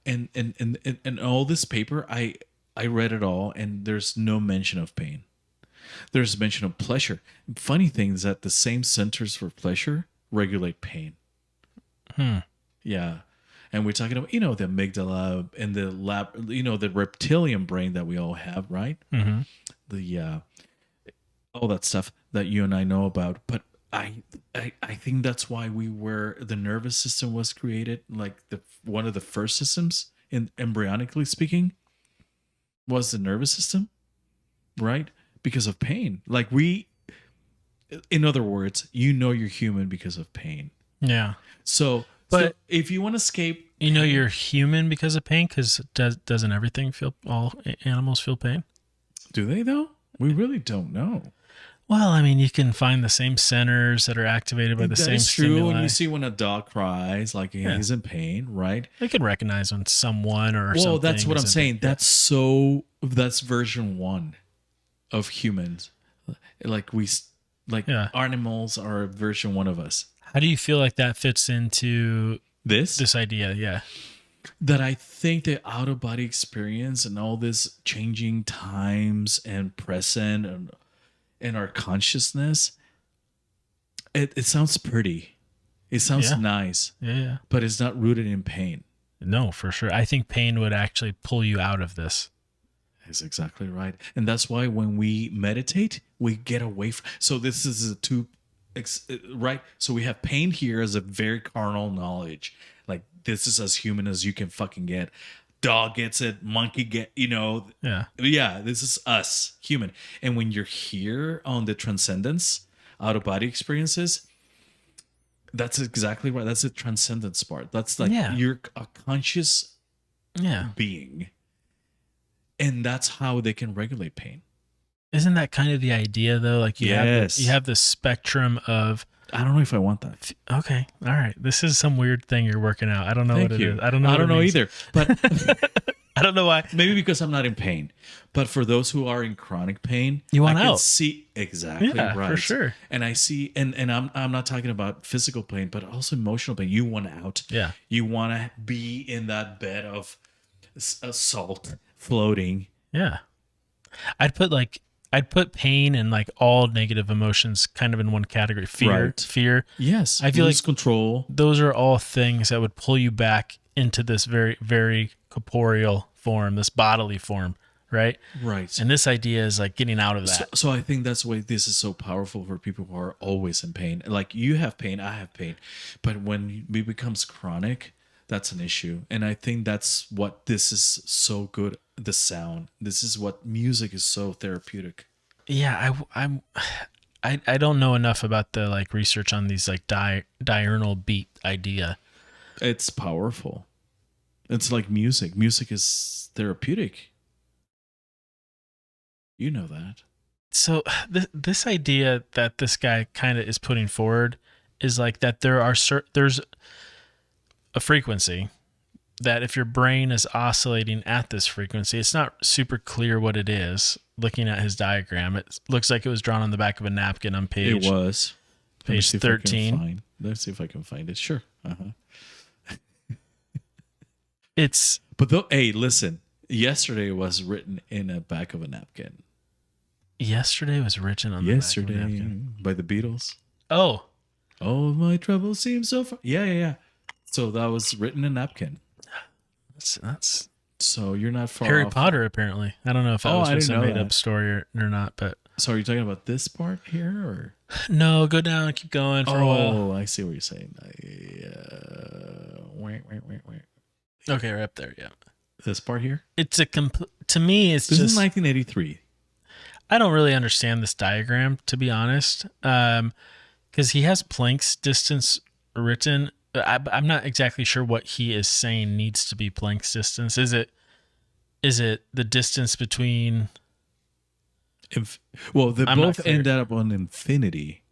and all this paper, I read it all, and there's no mention of pain. There's mention of pleasure. Funny thing is that the same centers for pleasure regulate pain. Yeah. And we're talking about, the amygdala and the reptilian brain that we all have, right? Mm-hmm. The all that stuff that you and I know about. But I think that's why the nervous system was created. Like one of the first systems, in embryonically speaking, was the nervous system, right? Because of pain. Like in other words, you're human because of pain. Yeah. But if you want to escape, you're human because of pain, because doesn't everything all animals feel pain? Do they though? We really don't know. Well, I mean, you can find the same centers that are activated by the same stimuli. True. When you see when a dog cries, like he's in pain, right? They can recognize when someone or something. Well, that's what I'm saying. That's version 1 of humans. Like animals are version 1 of us. How do you feel like that fits into this idea? Yeah. That I think the out of body experience and all this changing times and present and our consciousness, it sounds pretty. It sounds nice. Yeah. But it's not rooted in pain. No, for sure. I think pain would actually pull you out of this. That's exactly right. And that's why when we meditate, we get away from. So this is a two, right? So we have pain here as a very carnal knowledge. Like this is as human as you can fucking get. Dog gets it, monkey Yeah. This is us, human. And when you're here on the transcendence, out of body experiences, that's exactly right. That's the transcendence part. That's like you're a conscious being. And that's how they can regulate pain. Isn't that kind of the idea though? Like you have the spectrum of. I don't know if I want that. Okay. All right. This is some weird thing you're working out. I don't know what it is. I don't know either. But I don't know why. Maybe because I'm not in pain. But for those who are in chronic pain, you want I out. Can see exactly right. For sure. And I see and I'm not talking about physical pain, but also emotional pain. You want out. Yeah. You want to be in that bed of salt floating. Yeah. I'd put pain and like all negative emotions kind of in one category. Fear. Yes. I feel lose like control. Those are all things that would pull you back into this very, very corporeal form, this bodily form, right? Right. And this idea is like getting out of that. So I think that's why this is so powerful for people who are always in pain. Like you have pain, I have pain. But when it becomes chronic, that's an issue. And I think that's what this is so good. The sound. This is what music is so therapeutic. Yeah, I don't know enough about the like research on these like diurnal beat idea. It's powerful. It's like music. Music is therapeutic. You know that. So this idea that this guy kind of is putting forward is like that there's a frequency that if your brain is oscillating at this frequency, it's not super clear what it is. Looking at his diagram, it looks like it was drawn on the back of a napkin on It was. page 13. Let's see if I can find it. Sure. It's But though, hey, listen. Yesterday was written in the back of a napkin. yesterday was written on the back of a napkin. By the Beatles. Oh, Oh, my troubles seem so far. Yeah. So that was written in a napkin. that's So you're not far Harry off. Potter apparently. I don't know if that Oh, was I just a didn't know made up that. story or not, but So are you talking about this part here, or? no, go down, keep going for a while. Oh, I see what you're saying. Wait. Okay, we're up there. Yeah, This part here. it's to me. It's This just is 1983. I don't really understand this diagram, to be honest, because he has Planck's distance written. I'm not exactly sure what he is saying needs to be Planck's distance. Is it the distance between? Well, they I'm not both clear. end up on infinity.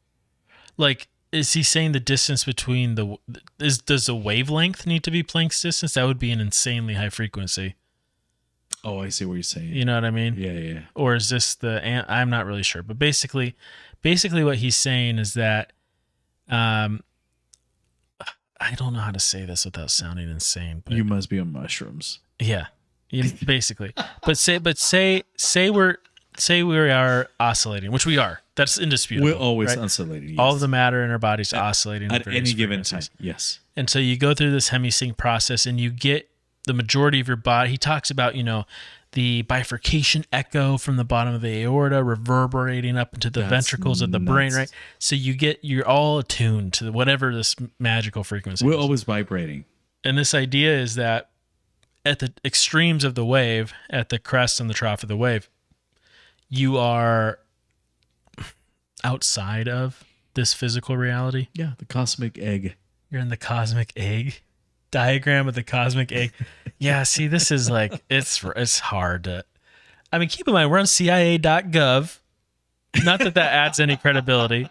Like, is he saying the distance between does the wavelength need to be Planck's distance? That would be an insanely high frequency. Oh, I see what you're saying. You know what I mean? Yeah. Or is this I'm not really sure, but basically what he's saying is that I don't know how to say this without sounding insane, but You must be on mushrooms. yeah, basically. But say we are oscillating, which we are. That's indisputable. We're always right? oscillating. Yes. All of the matter in our bodies oscillating at various any given time. frequencies. Yes. And so you go through this hemisync process and you get the majority of your body. He talks about, the bifurcation echo from the bottom of the aorta reverberating up into the That's ventricles of the brain, nuts. right? So you're all attuned to whatever this magical frequency We're is. always vibrating. And this idea is that at the extremes of the wave, at the crest and the trough of the wave, you are outside of this physical reality. Yeah, the cosmic egg. You're in the cosmic egg diagram of the cosmic egg. Yeah, see, this is like it's hard to. I mean, keep in mind we're on CIA.gov. Not that adds any credibility.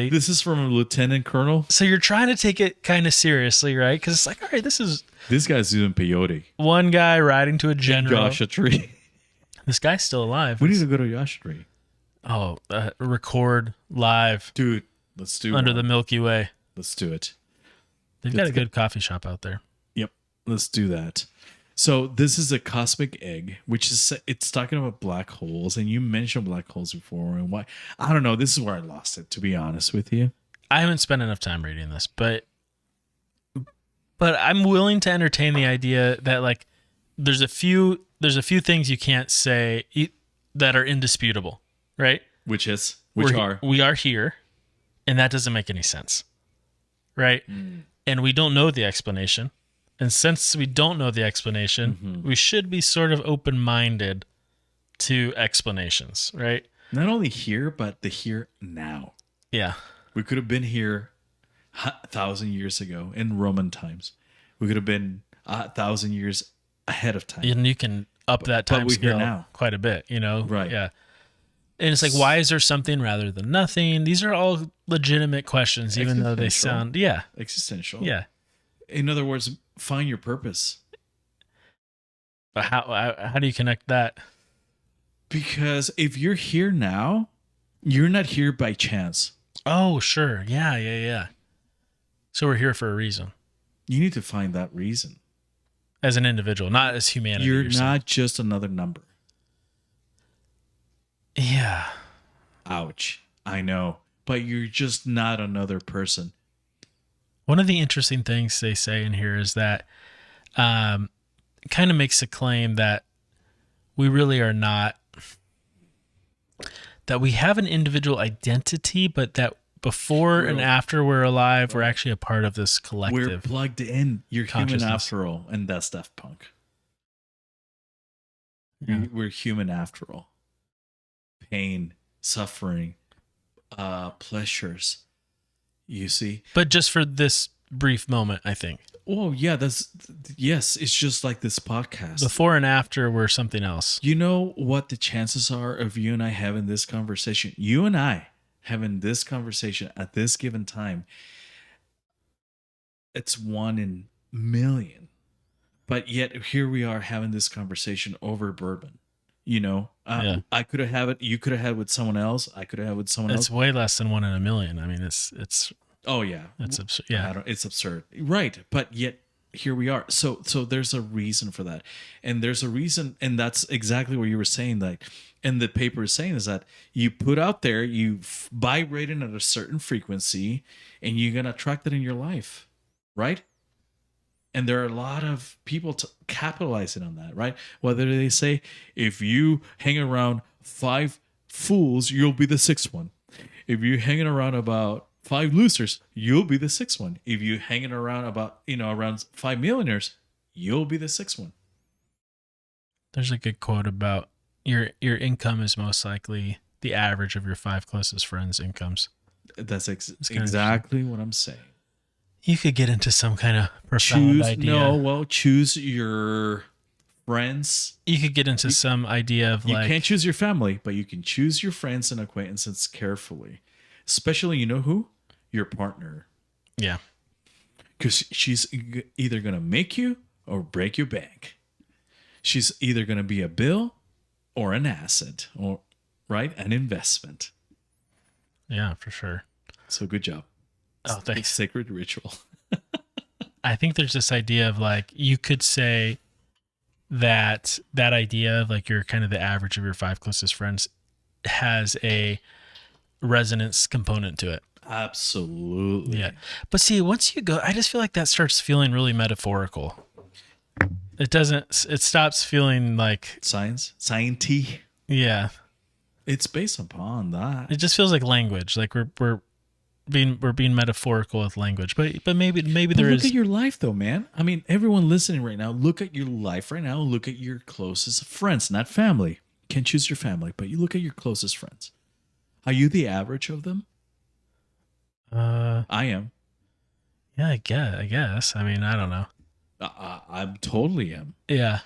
This is from a lieutenant colonel. So you're trying to take it kind of seriously, right? Because it's like, all right, this is This guy's doing peyote. one guy riding to a general. Joshua Tree. This guy's still alive. We need to go to Joshua Tree. Oh, record live Dude, let's do under one. the Milky Way. Let's do it. They've got a good coffee shop out there. Yep. Let's do that. So this is a cosmic egg, which is it's talking about black holes, and you mentioned black holes before, and why I don't know. This is where I lost it, to be honest with you. I haven't spent enough time reading this, but I'm willing to entertain the idea that like there's a few things you can't say that are indisputable, right? Which We are here, and that doesn't make any sense, right? And we don't know the explanation. And since we don't know the explanation, we should be sort of open-minded to explanations, right? not only here, but the here now. Yeah. We could have been here 1,000 years ago in Roman times. We could have been 1,000 years ahead of time. And you can up that but time we're here scale now. quite a bit, Right. Yeah. And it's like, why is there something rather than nothing? These are all legitimate questions, even though they sound, Existential. yeah. In other words, find your purpose. But how do you connect that? Because if you're here now, you're not here by chance. Oh, sure. Yeah. So we're here for a reason. You need to find that reason. As an individual, not as humanity. You're saying. not just another number. Yeah. Ouch. I know. But you're just not another person. One of the interesting things they say in here is that kind of makes a claim that we really are not, that we have an individual identity, but that before and after we're alive, we're actually a part of this collective. We're plugged in. You're human consciousness. after all. And that's Daft Punk. Yeah. We're human after all. Pain, suffering, pleasures. You see? But just for this brief moment, I think. Oh yeah, that's yes. It's just like this podcast. Before and after were something else. You know what the chances are of you and I having this conversation? You and I having this conversation at this given time. It's 1 in 1,000,000. But yet here we are having this conversation over bourbon. You know, Yeah. I could have had it. You could have had it with someone else. I could have had it with someone It's else. way less than 1 in 1,000,000. I mean, it's Oh yeah, absurd. Yeah. it's absurd, right? But yet here we are. So there's a reason for that, and there's a reason, and that's exactly what you were saying. Like, and the paper is saying is that you put out there, you vibrating at a certain frequency, and you're gonna attract it in your life, right? And there are a lot of people capitalizing on that, right? Whether they say, if you hang around 5 fools, you'll be the sixth one. If you're hanging around about 5 losers, you'll be the sixth one. If you're hanging around about, around 5 millionaires, you'll be the sixth one. There's a good quote about your income is most likely the average of your 5 closest friends' incomes. That's exactly what I'm saying. You could get into some kind of profound idea. Choose your friends. You could get into some idea of You can't choose your family, but you can choose your friends and acquaintances carefully. Especially, you know who? Your partner. Yeah. Because she's either going to make you or break your bank. She's either going to be a bill or an asset, or right? An investment. Yeah, for sure. So good job. Oh, thanks. Sacred ritual. I think there's this idea of you could say that idea of you're kind of the average of your 5 closest friends has a resonance component to it. Absolutely. Yeah. But see, once you go, I just feel like that starts feeling really metaphorical. It stops feeling like Science. Yeah. It's based upon that. It just feels like language. Like we're being metaphorical with language. But maybe there is. Look at your life though, man. I mean, everyone listening right now, look at your life right now. Look at your closest friends, not family. Can't choose your family, but you look at your closest friends. Are you the average of them? I am. Yeah, I guess. I mean, I don't know. I totally am. Yeah.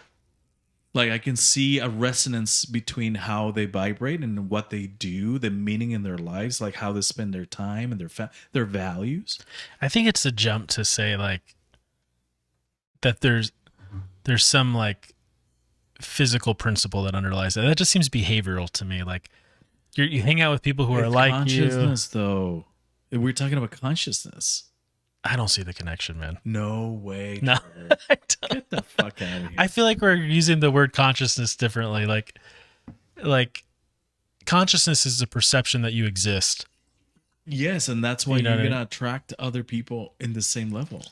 Like I can see a resonance between how they vibrate and what they do, the meaning in their lives, like how they spend their time and their values. I think it's a jump to say that there's some physical principle that underlies that. That just seems behavioral to me. Like you hang out with people who are like consciousness, though. We're talking about consciousness. I don't see the connection, man. No way. No, I don't. Get the fuck out of here. I feel like we're using the word consciousness differently. Like consciousness is the perception that you exist. Yes, and that's why you're gonna attract other people in the same level.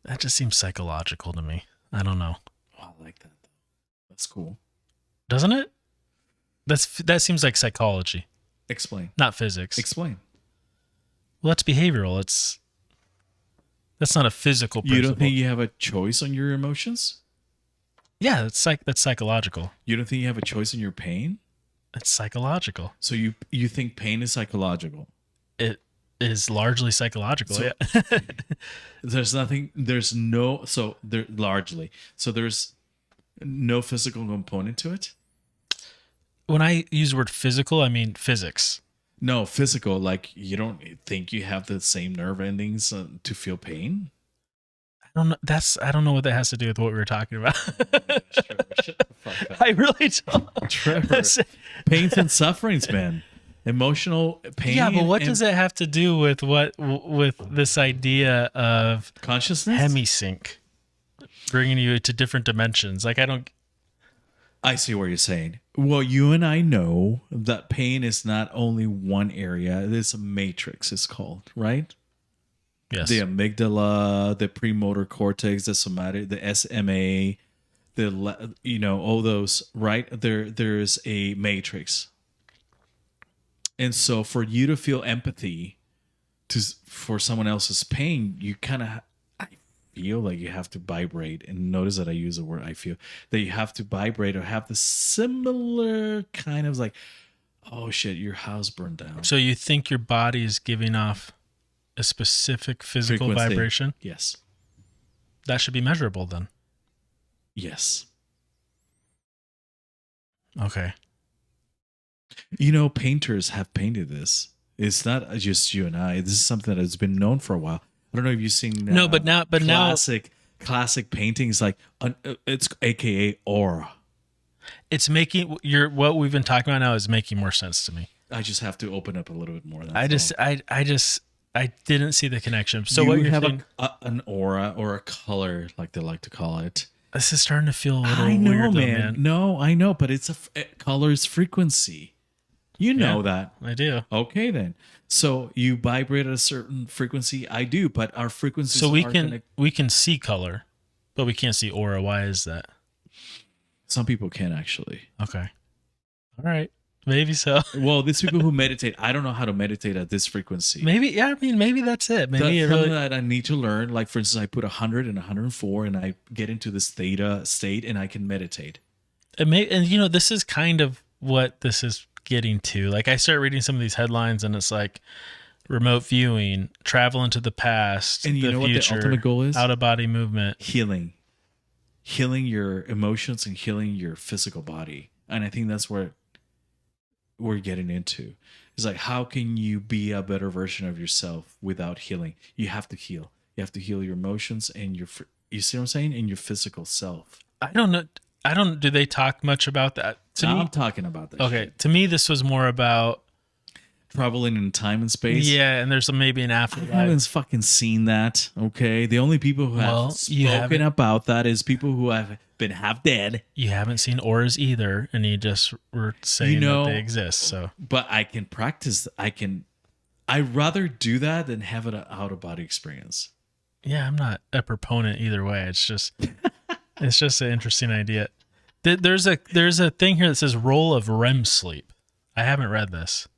That just seems psychological to me. I don't know. Oh, I like that though. That's cool. Doesn't it? That seems like psychology. Explain. Not physics. Explain. Well, that's behavioral. That's not a physical principle. You don't think you have a choice on your emotions? Yeah, that's psychological. You don't think you have a choice in your pain? It's psychological. So you think pain is psychological? It is largely psychological. So, yeah. There's no physical component to it? When I use the word physical, I mean physics. No, physical. Like you don't think you have the same nerve endings to feel pain? I don't know. I don't know what that has to do with what we were talking about. Trevor, shut the fuck up. I really don't. Trevor, pains and sufferings, man. Emotional pain. Yeah, but what does that have to do with this idea of consciousness? Hemi-sync, bringing you to different dimensions? I see what you're saying. Well, you and I know that pain is not only one area. It is a matrix, it's called, right? Yes. The amygdala, the premotor cortex, the somatic, the SMA, all those, right? There's a matrix. And so for you to feel empathy for someone else's pain, you kind of feel like you have to vibrate, and notice that I use the word I feel, that you have to vibrate or have the similar kind of Oh shit, your house burned down. So you think your body is giving off a specific physical Frequency. vibration? Yes. That should be measurable then. Yes. Okay. You know, painters have painted this. It's not just you and I. This is something that has been known for a while. I don't know if you've seen No, but now classic paintings like it's AKA aura. it's making what we've been talking about now is making more sense to me. I just have to open up a little bit more. I didn't see the connection. So you what you're have saying, an aura or a color, like they like to call it. this is starting to feel a little I know, weird, man. though, man. No, I know, but it's color is frequency. You know that. I do. Okay, then. So you vibrate at a certain frequency. I do, but our frequencies. So we can see color, but we can't see aura. Why is that? Some people can actually. Okay. All right. Maybe so. Well, these people who meditate, I don't know how to meditate at this frequency. Maybe, yeah. I mean, maybe that's it. Maybe That's it really. something that I need to learn. Like, for instance, I put 100 and 104, and I get into this theta state, and I can meditate. And this is kind of what this is getting to. Like, I start reading some of these headlines, and it's like remote viewing, travel into the past, And you know future, what the ultimate goal is? out of body movement. Healing your emotions and healing your physical body. And I think that's where we're getting into. It's like, how can you be a better version of yourself without healing? You have to heal. You have to heal your emotions and you see what I'm saying? And your physical self. I don't know. Do they talk much about that? I'm talking about that. Okay. Shit. To me, this was more about Traveling in time and space. Yeah, and there's maybe an I afterlife. haven't fucking seen that. Okay. The only people who have spoken about that is people who have been half dead. You haven't seen auras either, and you just were saying that they exist. So, but I can practice. I'd rather do that than have an out of body experience. Yeah, I'm not a proponent either way. It's just an interesting idea. There's a thing here that says role of REM sleep. I haven't read this.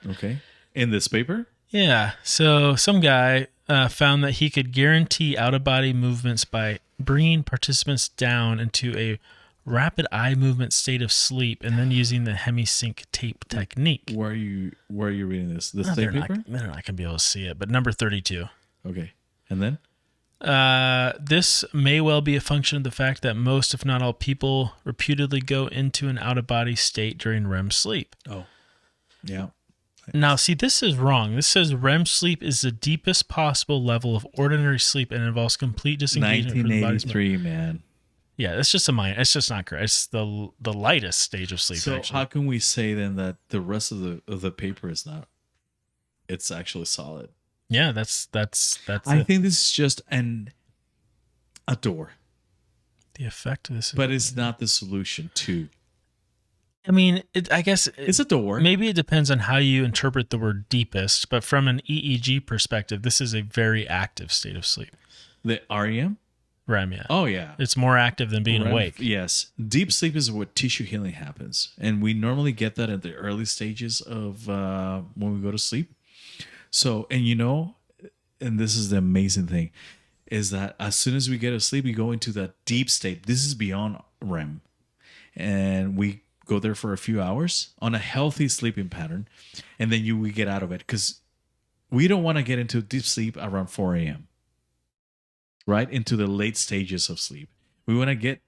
Okay. In this paper? Yeah. So some guy found that he could guarantee out-of-body movements by bringing participants down into a rapid eye movement state of sleep and then using the hemi-sync tape technique. Where are you reading this? This paper? They're not going to be able to see it, but number 32. Okay. And then? This may well be a function of the fact that most, if not all, people reputedly go into an out-of-body state during REM sleep. Oh. Yeah. Now, see, this is wrong. This says REM sleep is the deepest possible level of ordinary sleep and involves complete disengagement from the body's 1983, man. Yeah, it's just it's just not correct. It's the lightest stage of sleep. So actually. how can we say then that the rest of the paper is not? It's actually solid. Yeah, that's. I think this is just a door. The effect of this, but it's not the solution to. I mean, I guess it's a door. Maybe it depends on how you interpret the word deepest, but from an EEG perspective, this is a very active state of sleep. The REM? REM, yeah. Oh, yeah. It's more active than being awake. Yes. Deep sleep is where tissue healing happens. And we normally get that at the early stages of when we go to sleep. So, and this is the amazing thing, is that as soon as we get to sleep, we go into that deep state. This is beyond REM. And we go there for a few hours on a healthy sleeping pattern, and then we get out of it because we don't want to get into deep sleep around 4 a.m. Right into the late stages of sleep. We want to get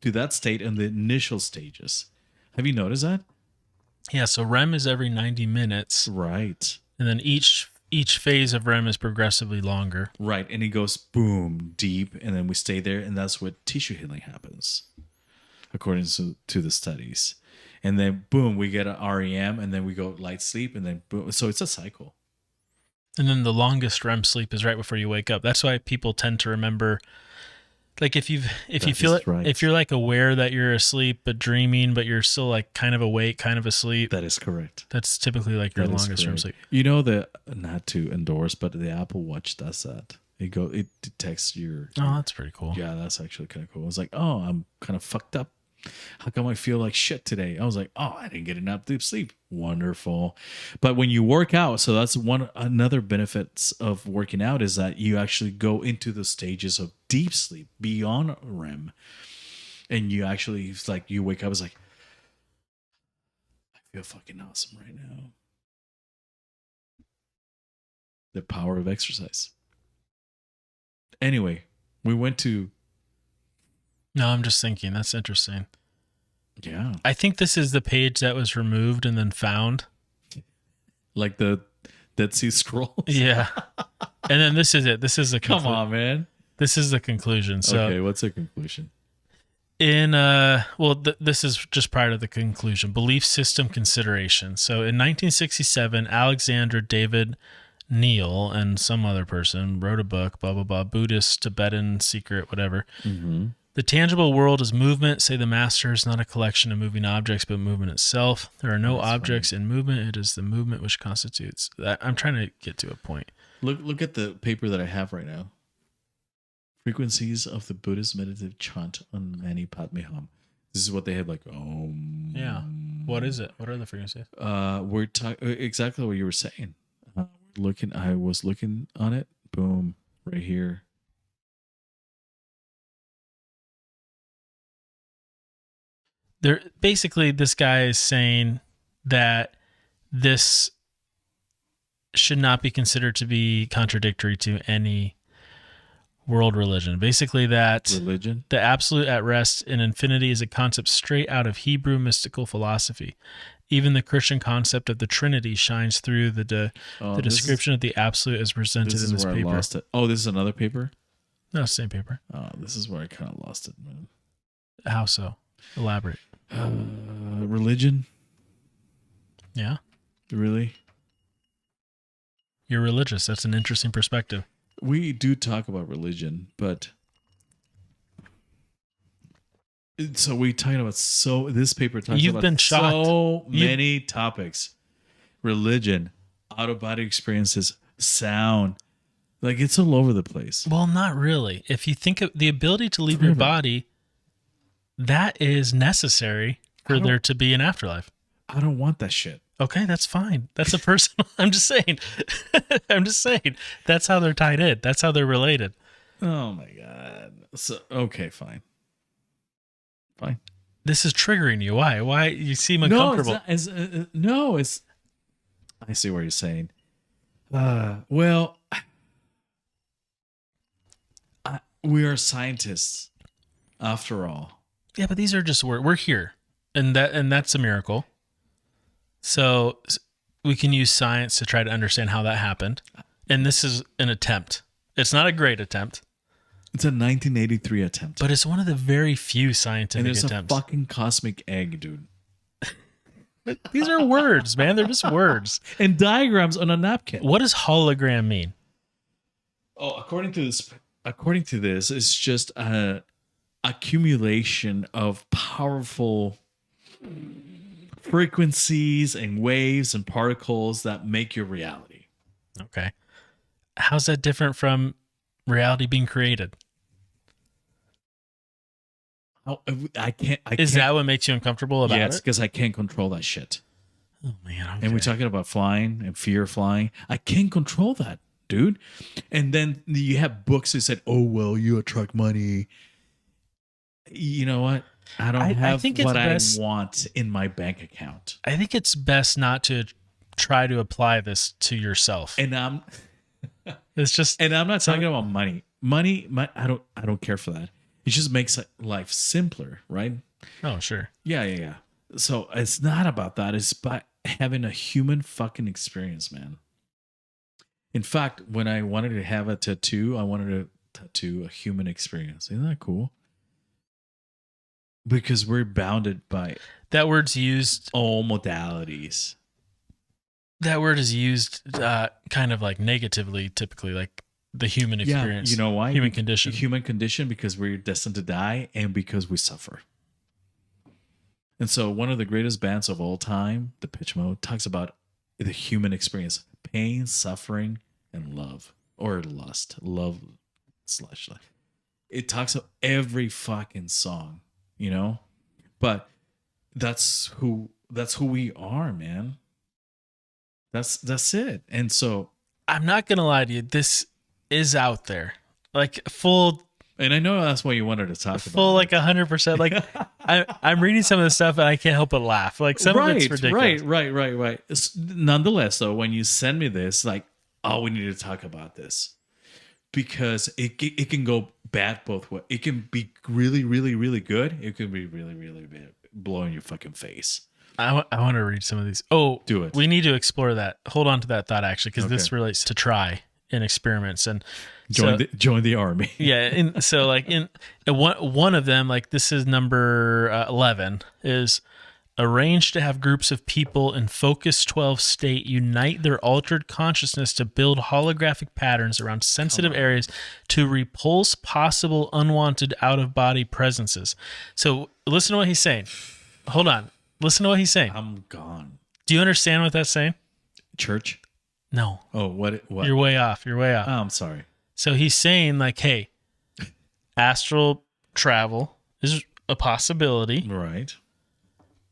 to that state in the initial stages. Have you noticed that? Yeah. So REM is every 90 minutes, right? And then each phase of REM is progressively longer, right? And it goes boom deep, and then we stay there, and that's what tissue healing happens. According to the studies. And then, boom, we get an REM, and then we go light sleep, and then, boom. So it's a cycle. And then the longest REM sleep is right before you wake up. That's why people tend to remember, like if you feel it, right. If you're like aware that you're asleep but dreaming, but you're still like kind of awake, kind of asleep. That is correct. That's typically like your longest REM sleep. Not to endorse, but the Apple Watch does that. It detects your. Oh, that's pretty cool. Yeah, that's actually kind of cool. It's like, oh, I'm kind of fucked up. How come I feel like shit today? I was like, oh, I didn't get enough deep sleep. Wonderful. But when you work out, so that's another benefits of working out is that you actually go into the stages of deep sleep beyond REM. And you actually, it's like, you wake up, it's like, I feel fucking awesome right now. The power of exercise. Anyway, we went to. No, I'm just thinking. That's interesting. Yeah. I think this is the page that was removed and then found. Like the Dead Sea Scrolls. Yeah. And then this is it. This is the Come on, man. This is the conclusion. So okay, what's the conclusion? This is just prior to the conclusion. Belief system consideration. So in 1967, Alexander David Neal and some other person wrote a book, blah, blah, blah, Buddhist, Tibetan, secret, whatever. Mm-hmm. The tangible world is movement, say the masters, not a collection of moving objects, but movement itself. There are no objects in movement. It is the movement which constitutes that. I'm trying to get to a point. Look at the paper that I have right now. Frequencies of the Buddhist meditative chant on Mani Padme Hum. This is what they have, like, Yeah. What is it? What are the frequencies? We're talking exactly what you were saying. I was looking on it. Boom, right here. Basically, this guy is saying that this should not be considered to be contradictory to any world religion. Basically, that religion, the absolute at rest in infinity is a concept straight out of Hebrew mystical philosophy. Even the Christian concept of the Trinity shines through the description of the absolute as presented in this paper. I lost it. Oh, this is another paper? No, same paper. Oh, this is where I kind of lost it, man. How so? Elaborate. Religion? Yeah. Really? You're religious. That's an interesting perspective. We do talk about religion, but so we talking about this paper talks You've about been shocked. so many topics. Religion, out-of-body experiences, sound. Like, it's all over the place. Well, not really. If you think of the ability to leave your body, that is necessary for there to be an afterlife. I don't want that shit. Okay, that's fine. That's a personal. I'm just saying. I'm just saying. That's how they're tied in. That's how they're related. Oh my God. So okay, fine. Fine. This is triggering you. Why? Why you seem uncomfortable? No, it's. I see what you're saying. Well, we are scientists, after all. Yeah, but these are just we're here, and that's a miracle. So we can use science to try to understand how that happened. And this is an attempt. It's not a great attempt. It's a 1983 attempt. But it's one of the very few scientific attempts. And there's a fucking cosmic egg, dude. These are words, man. They're just words. And diagrams on a napkin. What does hologram mean? Oh, according to this, it's just an accumulation of powerful frequencies and waves and particles that make your reality. Okay. How's that different from reality being created? I can't. Is that what makes you uncomfortable about it? Yes, because I can't control that shit. Oh, man. Okay. And we're talking about flying and fear of flying. I can't control that, dude. And then you have books that said, oh, well, you attract money. You know what? I don't have what I want in my bank account. I think it's best not to try to apply this to yourself. And I'm not talking about money. Money, I don't care for that. It just makes life simpler, right? Oh, sure. Yeah. So it's not about that. It's about having a human fucking experience, man. In fact, when I wanted to have a tattoo, I wanted to tattoo a human experience. Isn't that cool? Because we're bounded by that word's used all modalities. That word is used kind of like negatively, typically, like the human experience. Yeah, you know why? Human condition. Human condition, because we're destined to die and because we suffer. And so one of the greatest bands of all time, the Pitch Mode, talks about the human experience. Pain, suffering, and love. Or lust. Love / life. It talks about every fucking song. You know, but that's who we are, man. That's it. And so I'm not gonna lie to you, this is out there, like full. And I know that's why you wanted to talk about full, like 100%. Like I'm reading some of the stuff and I can't help but laugh. Like some of it's ridiculous. Right. Nonetheless, though, when you send me this, like, oh, we need to talk about this because it can go bad both ways. It can be really, really, really good. It can be really, really bad, blowing your fucking face. I want to read some of these. Oh, do it. We need to explore that. Hold on to that thought actually, because Okay. this relates to try and experiments and Join the army. yeah. And so like in one of them, like this is number 11, is arrange to have groups of people in Focus 12 state unite their altered consciousness to build holographic patterns around sensitive areas to repulse possible unwanted out-of-body presences. So listen to what he's saying. Hold on. Listen to what he's saying. I'm gone. Do you understand what that's saying? Church? No. Oh, what? You're way off. You're way off. Oh, I'm sorry. So he's saying like, hey, astral travel is a possibility. Right.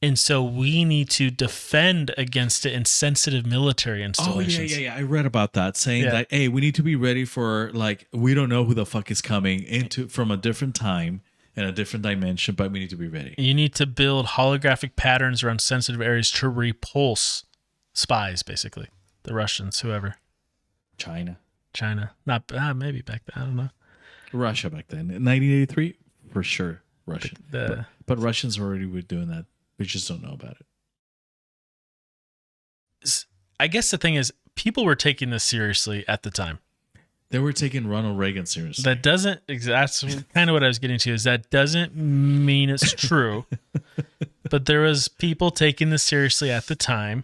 And so we need to defend against it in sensitive military Oh, installations. yeah. I read about that, saying that, hey, we need to be ready for, like, we don't know who the fuck is coming from a different time and a different dimension, but we need to be ready. You need to build holographic patterns around sensitive areas to repulse spies, basically. The Russians, whoever. China. Not maybe back then. I don't know. Russia back then. In 1983, for sure, Russia. The- But Russians already were doing that. We just don't know about it. I guess the thing is, people were taking this seriously at the time. They were taking Ronald Reagan seriously. That doesn't, that's kind of what I was getting to, is that doesn't mean it's true. But there was people taking this seriously at the time.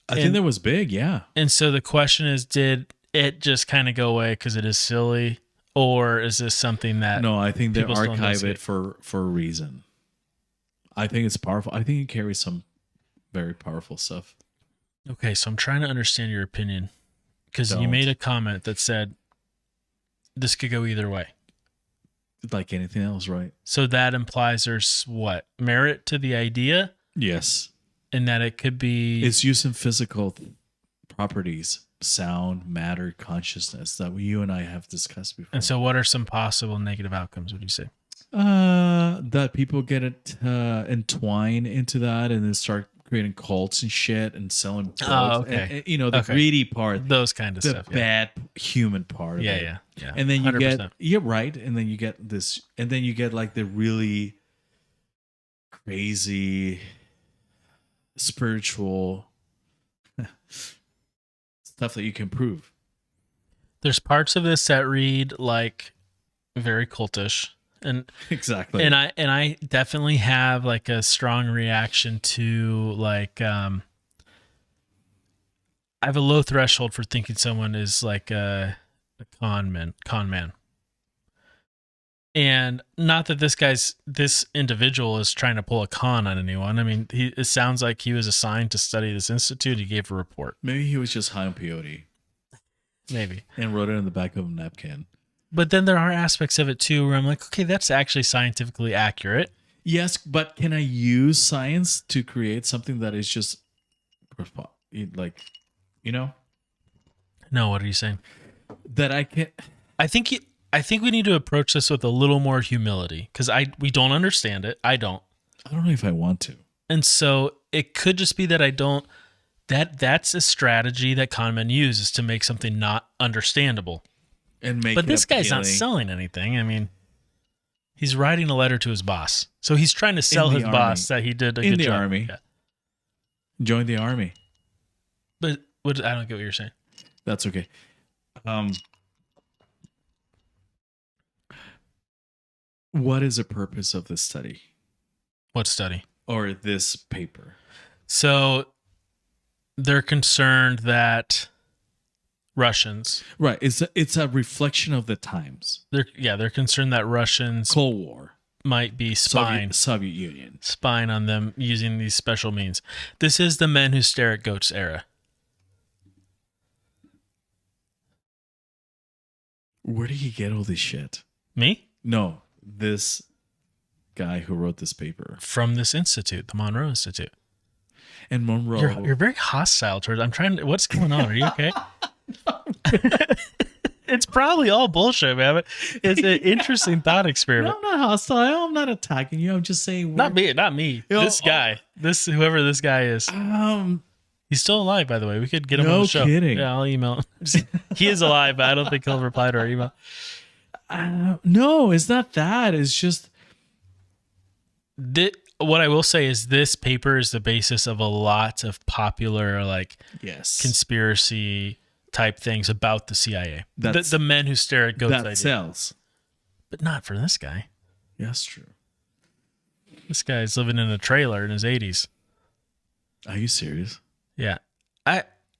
I think that was big, yeah. And so the question is, did it just kind of go away because it is silly? Or is this something that... No, I think they people still archive investigate? it for a reason. I think it's powerful. I think it carries some very powerful stuff. Okay, so I'm trying to understand your opinion. Because you Don't. made a comment that said, this could go either way. Like anything else, right? So that implies there's what? Merit to the idea? Yes. And that it could be... It's using physical properties, sound, matter, consciousness that you and I have discussed before. And so what are some possible negative outcomes, would you say? That people get it entwined into that and then start creating cults and shit and selling books. Oh, okay. And, the Okay. greedy part, Those kind of the stuff. bad human part of it. Yeah. And then you 100%. get, you're right. And then you get this, and then you get like the really crazy spiritual stuff that you can prove. There's parts of this that read like very cultish. And Exactly. and I definitely have like a strong reaction to like I have a low threshold for thinking someone is like a con man. And not that this individual is trying to pull a con on anyone. I mean, it sounds like he was assigned to study this institute. He gave a report. Maybe he was just high on peyote Maybe. and wrote it on the back of a napkin. But then there are aspects of it too where I'm like, okay, that's actually scientifically accurate. Yes, but can I use science to create something that is just like, No, what are you saying? that I can? I think we need to approach this with a little more humility because we don't understand it. I don't. I don't know if I want to. And so it could just be that I don't. That's a strategy that con men use, is to make something not understandable. And make But it this guy's not appealing. selling anything. I mean, he's writing a letter to his boss. So he's trying to sell the his army. boss that he did a In good the job. army. Yeah. Join the army. But I don't get what you're saying. That's okay. What is the purpose of this study What study? or this paper? So they're concerned that Russians, Right. It's a reflection of the times. they're concerned that Russians Cold War. might be spying Soviet Union. on them using these special means. This is the men who stare at goats era. Where did he get all this shit? Me? No, this guy who wrote this paper. From this institute, the Monroe Institute. And Monroe. You're very hostile towards. I'm trying to. What's going on? Are you okay? It's probably all bullshit, man. But it's an interesting thought No, experiment. I'm not hostile. I'm not attacking you. I'm just saying. Not me. Yo, This guy, whoever this guy is. He's still alive, by the way. We could get him on No the show. kidding. Yeah, I'll email him. He is alive, but I don't think he'll reply to our email. No, it's not that. It's just What I will say is this paper is the basis of a lot of popular yes. conspiracy type things about the CIA. That's- The men who stare at goats that idea. sells. But not for this guy. Yeah, that's true. This guy's living in a trailer in his 80s. Are you serious? Yeah.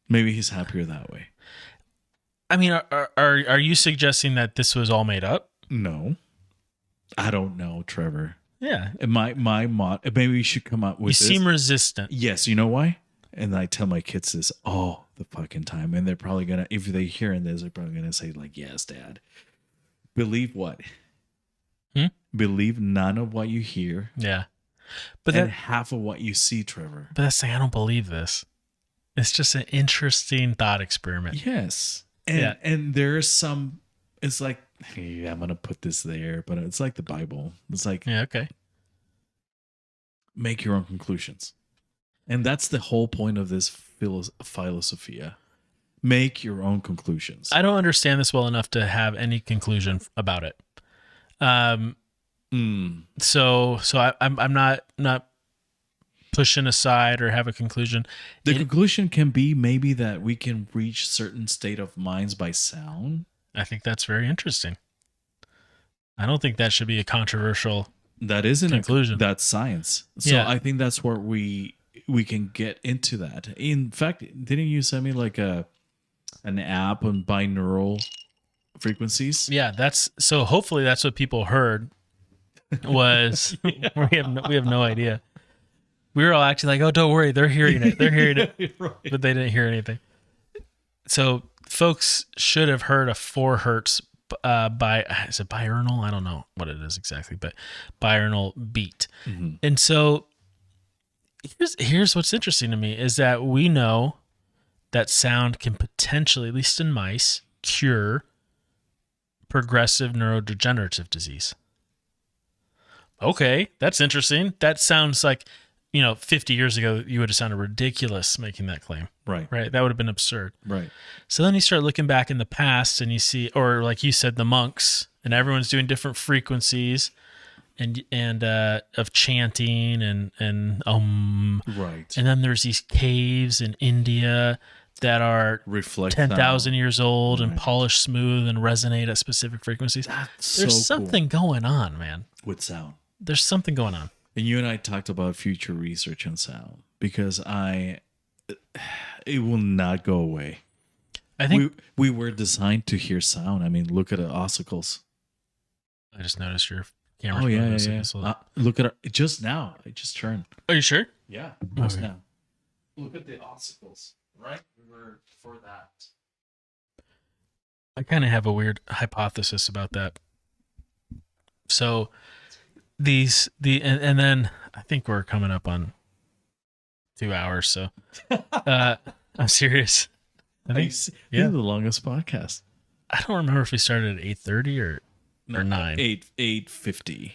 Maybe he's happier that way. I mean, are you suggesting that this was all made up? No, I don't know, Trevor. Yeah. My maybe we should come up with. You seem resistant. Yes, you know why? And I tell my kids this all the fucking time, and they're probably gonna, if they hearing this, they're probably gonna say like, "Yes, Dad." Believe what? Believe none of what you hear. Yeah. But And half of what you see, Trevor. But that's the thing, I don't believe this. It's just an interesting thought experiment. Yes. And there's some, it's like, hey, I'm going to put this there, but it's like the Bible. It's like, Yeah, okay. make your own conclusions. And that's the whole point of this philosophia. Make your own conclusions. I don't understand this well enough to have any conclusion about it. So I'm not pushing aside or have a conclusion. The conclusion can be maybe that we can reach certain state of minds by sound. I think that's very interesting. I don't think that should be a controversial That isn't conclusion. That's science. So Yeah. I think that's where we can get into that. In fact, didn't you send me like an app on binaural frequencies? Yeah, so hopefully that's what people heard was we have no idea. We were all acting like, oh, don't worry, they're hearing it. They're hearing it. Right. But they didn't hear anything. So folks should have heard a 4 hertz is it binaural? I don't know what it is exactly, but binaural beat. Mm-hmm. And so here's what's interesting to me is that we know that sound can potentially, at least in mice, cure progressive neurodegenerative disease. Okay, that's interesting. That sounds like, 50 years ago, you would have sounded ridiculous making that claim. Right. Right? That would have been absurd. Right. So then you start looking back in the past and you see, or like you said, the monks, and everyone's doing different frequencies and of chanting and Right. and then there's these caves in India that are Reflect 10,000 years old and polished smooth and resonate at specific frequencies. There's something going on, man. with sound. There's something going on. And you and I talked about future research on sound because it will not go away. I think We were designed to hear sound. I mean, look at the ossicles. I just noticed your camera. Oh yeah. Look at it just now. I just turned. Are you sure? Yeah, just Okay. now. Look at the ossicles. Right, we were for that. I kind of have a weird hypothesis about that. So and then I think we're coming up on 2 hours. So I'm serious. I think This is the longest podcast. I don't remember if we started at 8:30 or 9. 8:50.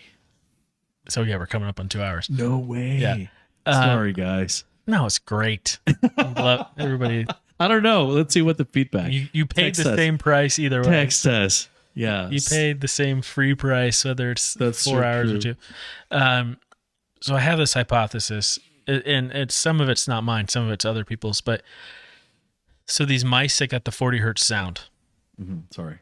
So yeah, we're coming up on 2 hours. No way. Yeah. Sorry, guys. No, it's great. Love everybody. I don't know. Let's see what the feedback. You paid Text the us. same price either way. Text us. Yeah. You paid the same free price, whether it's That's 4 so hours or true. 2. So I have this hypothesis, and it's some of it's not mine, some of it's other people's. But so these mice that got the 40 hertz sound, Sorry.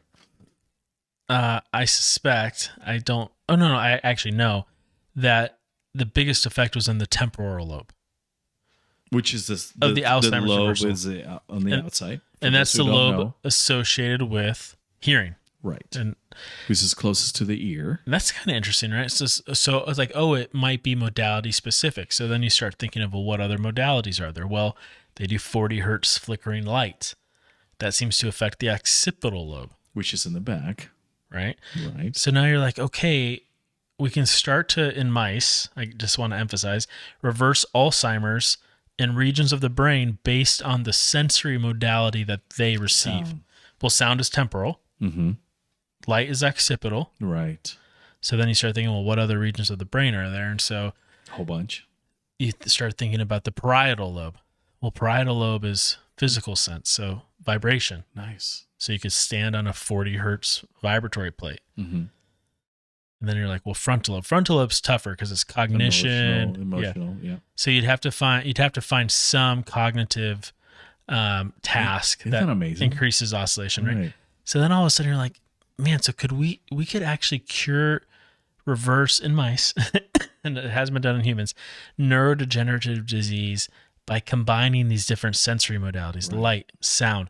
I suspect I don't. Oh no, I actually know that the biggest effect was in the temporal lobe, Which is this? Of the Alzheimer's lobe reversal. is on the outside, and For that's those the who don't lobe know. associated with hearing. Right? And Which is closest to the ear. that's kind of interesting, right? So it's like, oh, it might be modality specific. So then you start thinking of, well, what other modalities are there? Well, they do 40 hertz flickering light. That seems to affect the occipital lobe, Which is in the back. right? Right. So now you're like, okay, we can start to, in mice, I just want to emphasize, reverse Alzheimer's in regions of the brain based on the sensory modality that they receive. Sound. Well, sound is temporal. Mm-hmm. Light is occipital. Right. So then you start thinking, well, what other regions of the brain are there? And so Whole bunch. you start thinking about the parietal lobe. Well, parietal lobe is physical sense, so vibration. Nice. So you could stand on a 40 hertz vibratory plate. Mm-hmm. And then you're like, well, frontal lobe. Frontal lobe's tougher because it's cognition. Emotional. Yeah. So you'd have to find some cognitive task Isn't that that amazing? increases oscillation, right? So then all of a sudden you're like, man, so could we could actually reverse in mice, and it has been done in humans, neurodegenerative disease by combining these different sensory modalities, light, sound,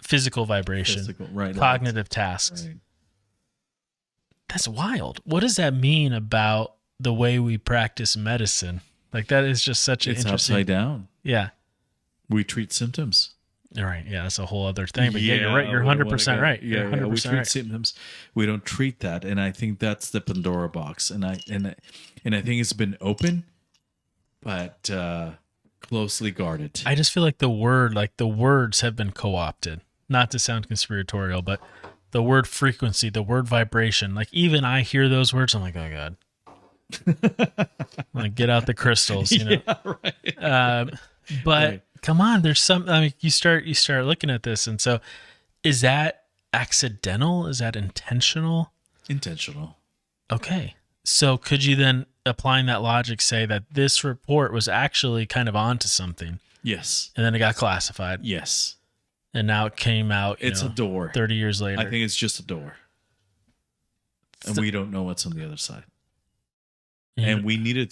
physical vibration, cognitive tasks. Right. That's wild. What does that mean about the way we practice medicine? Like, that is just such an interesting... It's upside down. Yeah. We treat symptoms. All right. Yeah, that's a whole other thing. But yeah, you're right. You're 100% right. Yeah, 100% we treat symptoms. We don't treat that, and I think that's the Pandora box. And I think it's been open, but closely guarded. I just feel like the words have been co-opted. Not to sound conspiratorial, but the word frequency, the word vibration, like even I hear those words, I'm like, oh God. Like, get out the crystals, you know. Yeah, right. But come on, there's some. I mean, you start looking at this, and so is that accidental? Is that intentional? Intentional. Okay, so could you then, applying that logic, say that this report was actually kind of onto something? Yes. And then it got classified. Yes. And now it came out. It's a door. 30 years later. I think it's just a door, and we don't know what's on the other side. And we needed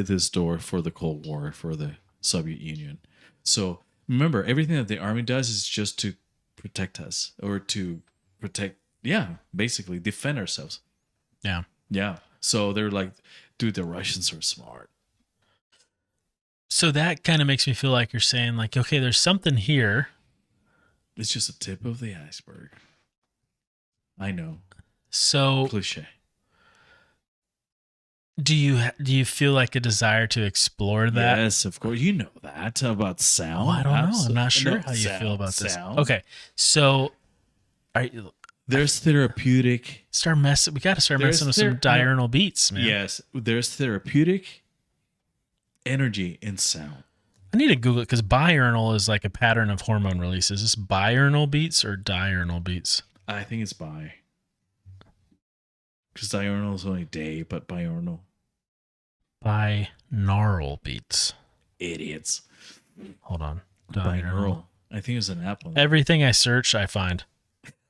this door for the Cold War, for the Soviet Union. So remember, everything that the Army does is just to protect us, or to protect, basically defend ourselves. Yeah. Yeah. So they're like, dude, the Russians are smart. So that kind of makes me feel like you're saying, like, okay, there's something here. It's just a tip of the iceberg. I know. So cliche. Do you feel like a desire to explore that? Yes, of course. You know that about sound. Oh, I don't know. I'm not sure how you feel about this. Okay, so there's therapeutic. We got to start messing with some diurnal beats, man. Yes, there's therapeutic energy in sound. I need to Google it because biurnal is like a pattern of hormone release. Is this biurnal beats or diurnal beats? I think it's bi. Because diurnal is only day, but biurnal. Binaural beats. Idiots. Hold on. Binaural. I think it's an app on everything I search, I find.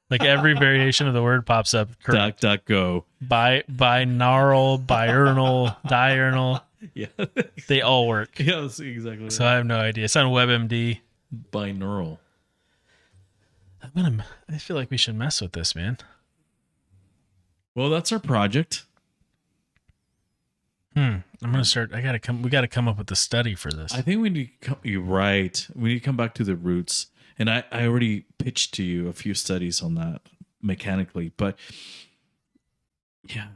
Like every variation of the word pops up. Duck.go. Binaural, biurnal, diurnal. Yeah. They all work. Yeah, that's exactly right. So I have no idea. It's on WebMD. Binaural. I feel like we should mess with this, man. Well, that's our project. I'm gonna start. We gotta come up with a study for this. I think we need. You're right. We need to come back to the roots. And I already pitched to you a few studies on that mechanically, but yeah,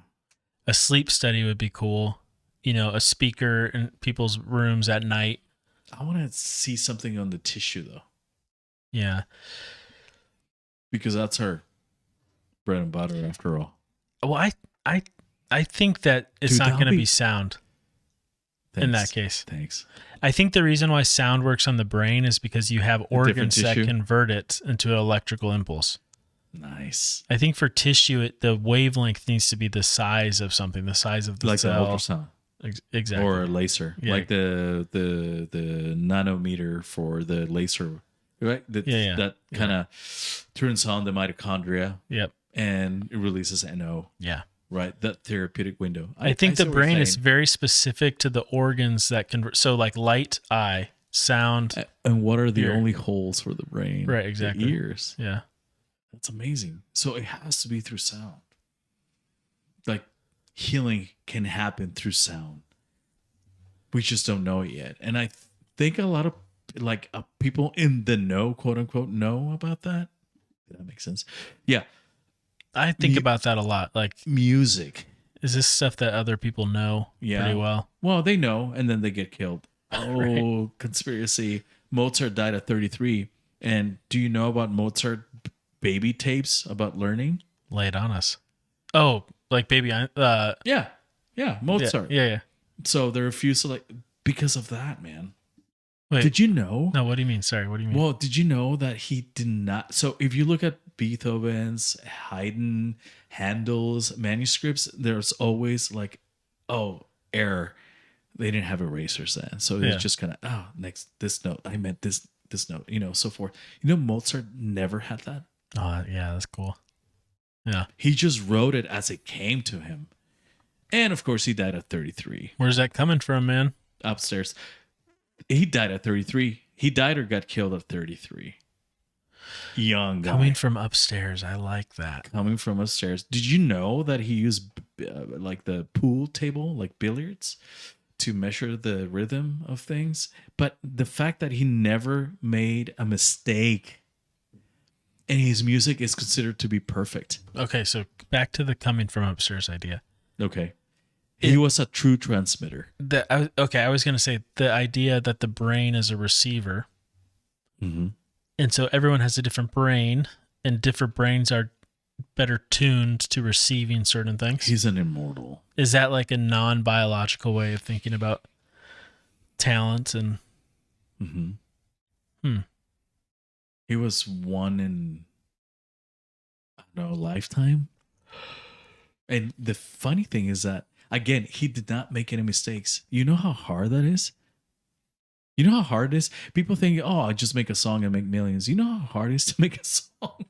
a sleep study would be cool. You know, a speaker in people's rooms at night. I want to see something on the tissue though. Yeah, because that's our bread and butter after all. Well, I think that it's not going to be sound. Thanks. In that case. Thanks. I think the reason why sound works on the brain is because you have organs that convert it into an electrical impulse. Nice. I think for tissue, the wavelength needs to be the size of something, the size of the cell. Like an ultrasound. Exactly. Or a laser. Yeah. Like the nanometer for the laser, right? That kind of turns on the mitochondria. Yep. And it releases NO. Yeah. Right, that therapeutic window. I think the brain is very specific to the organs that convert. So, like light, eye, sound, and what are the only holes for the brain? Right, exactly. The ears. Yeah, that's amazing. So it has to be through sound. Like healing can happen through sound. We just don't know it yet, and I think a lot of people in the know, quote unquote, know about that. Did that make sense? Yeah. I think about that a lot. Like music. Is this stuff that other people know pretty well? Well, they know, and then they get killed. Oh, right. Conspiracy. Mozart died at 33. And do you know about Mozart baby tapes about learning. Lay it on us. Oh, like baby. Yeah, Mozart. Yeah. So there are a few because of that, man. Wait, did you know? No, what do you mean? Sorry, what do you mean? Well, did you know that he did not? So if you look at Beethoven's, Haydn, Handel's manuscripts, there's always like, error. They didn't have erasers then, so it's just kind of next this note. I meant this note, so forth. Mozart never had that. Oh, yeah, that's cool. Yeah, he just wrote it as it came to him, and of course, he died at 33. Where's that coming from, man? Upstairs. He died at 33. He died or got killed at 33. Young guy. Coming from upstairs. I like that. Coming from upstairs. Did you know that he used like the pool table, like billiards, to measure the rhythm of things? But the fact that he never made a mistake and his music is considered to be perfect. Okay, so back to the coming from upstairs idea. Okay. He was a true transmitter. I was going to say the idea that the brain is a receiver. Mm-hmm. And so everyone has a different brain, and different brains are better tuned to receiving certain things. He's an immortal. Is that like a non-biological way of thinking about talent? And he was one in, I don't know, lifetime. And the funny thing is that, again, he did not make any mistakes. You know how hard that is? You know how hard it is? People think, I just make a song and make millions. You know how hard it is to make a song?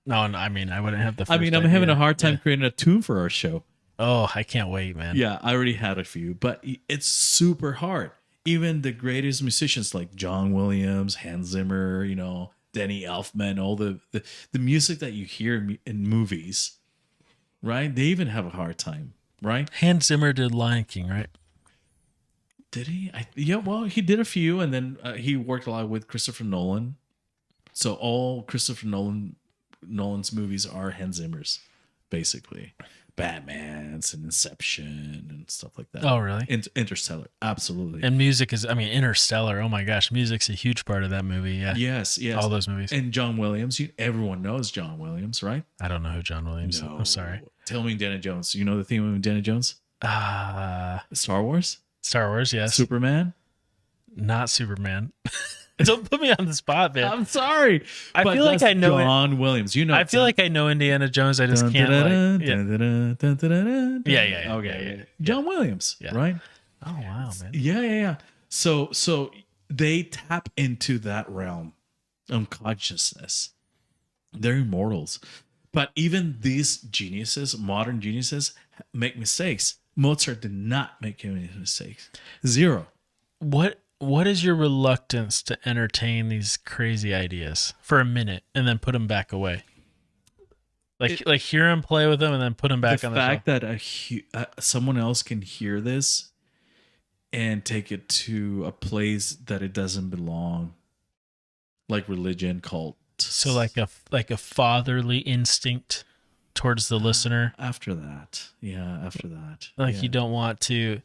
No, I mean, I wouldn't have the first I'm idea. having a hard time creating a tune for our show. Oh, I can't wait, man. Yeah, I already had a few, but it's super hard. Even the greatest musicians like John Williams, Hans Zimmer, Danny Elfman, all the music that you hear in movies, right? They even have a hard time, right? Hans Zimmer did Lion King, right? Did he? Well, he did a few, and then he worked a lot with Christopher Nolan. So all Christopher Nolan's movies are Hans Zimmer's, basically. Batman's and Inception and stuff like that. Oh, really? Interstellar, absolutely. And music is, Interstellar. Oh my gosh, music's a huge part of that movie. Yeah. Yes. All those movies. And John Williams, everyone knows John Williams, right? I don't know who John Williams is. No. I'm sorry. Tell me Indiana Jones. You know the theme of Indiana Jones? Star Wars? Star Wars, yes. Superman? Not Superman. Don't put me on the spot, man. I'm sorry. I feel like I know John Williams. I feel like I know Indiana Jones. I just can't. Yeah. Okay. John Williams, right? Oh wow, man. Yeah. So they tap into that realm of consciousness. They're immortals. But even these geniuses, modern geniuses, make mistakes. Mozart did not make any mistakes. Zero. What is your reluctance to entertain these crazy ideas for a minute and then put them back away? Like hear him play with them and then put them back on the fact that someone else can hear this and take it to a place that it doesn't belong, like religion, cult. So like a fatherly instinct towards the listener. After that. Like you don't want to.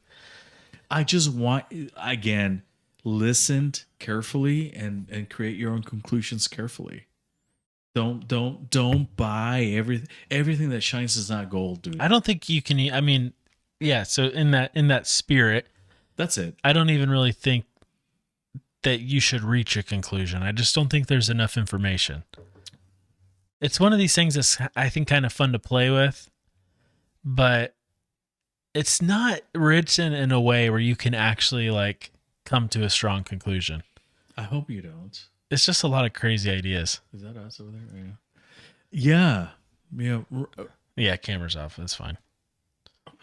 I just want, again, listen carefully and create your own conclusions carefully. Don't buy everything that shines is not gold, dude. I don't think you can. I mean, yeah. So in that spirit, that's it. I don't even really think that you should reach a conclusion. I just don't think there's enough information. It's one of these things that's, I think, kind of fun to play with, but it's not written in a way where you can actually like come to a strong conclusion. I hope you don't. It's just a lot of crazy ideas. Is that us over there? Yeah. Yeah, camera's off. That's fine. What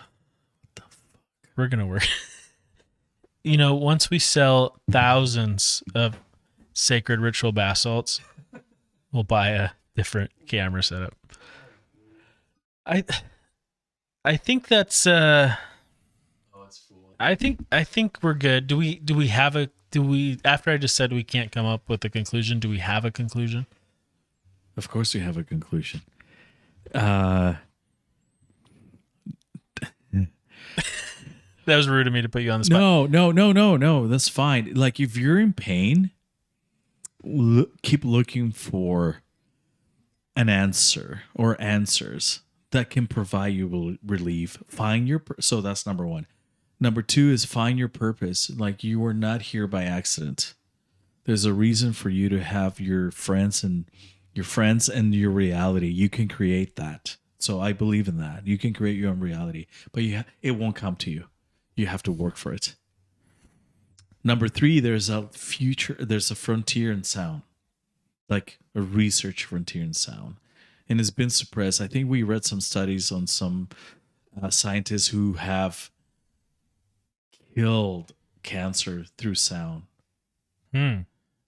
the fuck? We're going to work. Once we sell thousands of sacred ritual basalts, we'll buy a different camera setup. I think that's I think we're good. Do we after I just said we can't come up with a conclusion, do we have a conclusion? Of course we have a conclusion. That was rude of me to put you on the spot. No. That's fine. Like if you're in pain, keep looking for an answer or answers that can provide you relief. Find your so that's number one. Number two is find your purpose. Like, you are not here by accident. There's a reason for you to have your friends and your reality. You can create that. So I believe in that. You can create your own reality, but it won't come to you. You have to work for it. Number three, there's a frontier in sound, like a research frontier in sound, and it's been suppressed. I think we read some studies on some scientists who have killed cancer through sound.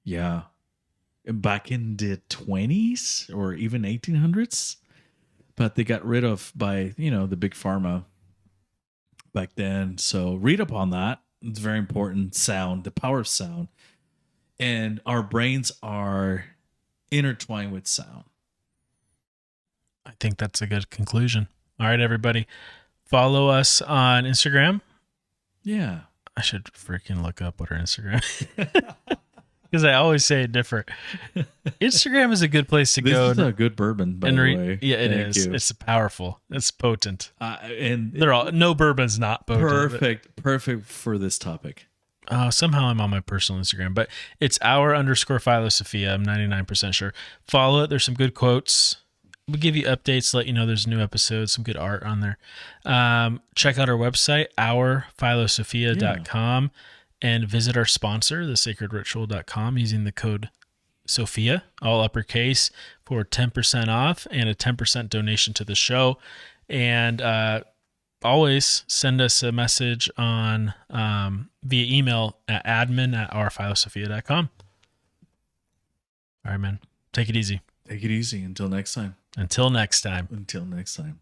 Yeah. Back in the 20s or even 1800s, but they got rid of by, the big pharma back then. So read up on that. It's very important. Sound, the power of sound. And our brains are intertwined with sound. I think that's a good conclusion. All right, everybody. Follow us on Instagram. Yeah. I should freaking look up what our Instagram is. Because I always say it different. Instagram is a good place to go. This is a good bourbon, by the way. Yeah, it is. It's powerful. It's potent. And no bourbon's not potent. Perfect for this topic. Somehow I'm on my personal Instagram, but it's _Philosophia. I'm 99% sure. Follow it. There's some good quotes. We'll give you updates, let you know there's new episodes, some good art on there. Check out our website, ourphilosophia.com. And visit our sponsor, thesacredritual.com, using the code SOPHIA, all uppercase, for 10% off and a 10% donation to the show. And always send us a message on via email at admin@ourphilosophia.com. All right, man. Take it easy. Take it easy. Until next time. Until next time. Until next time.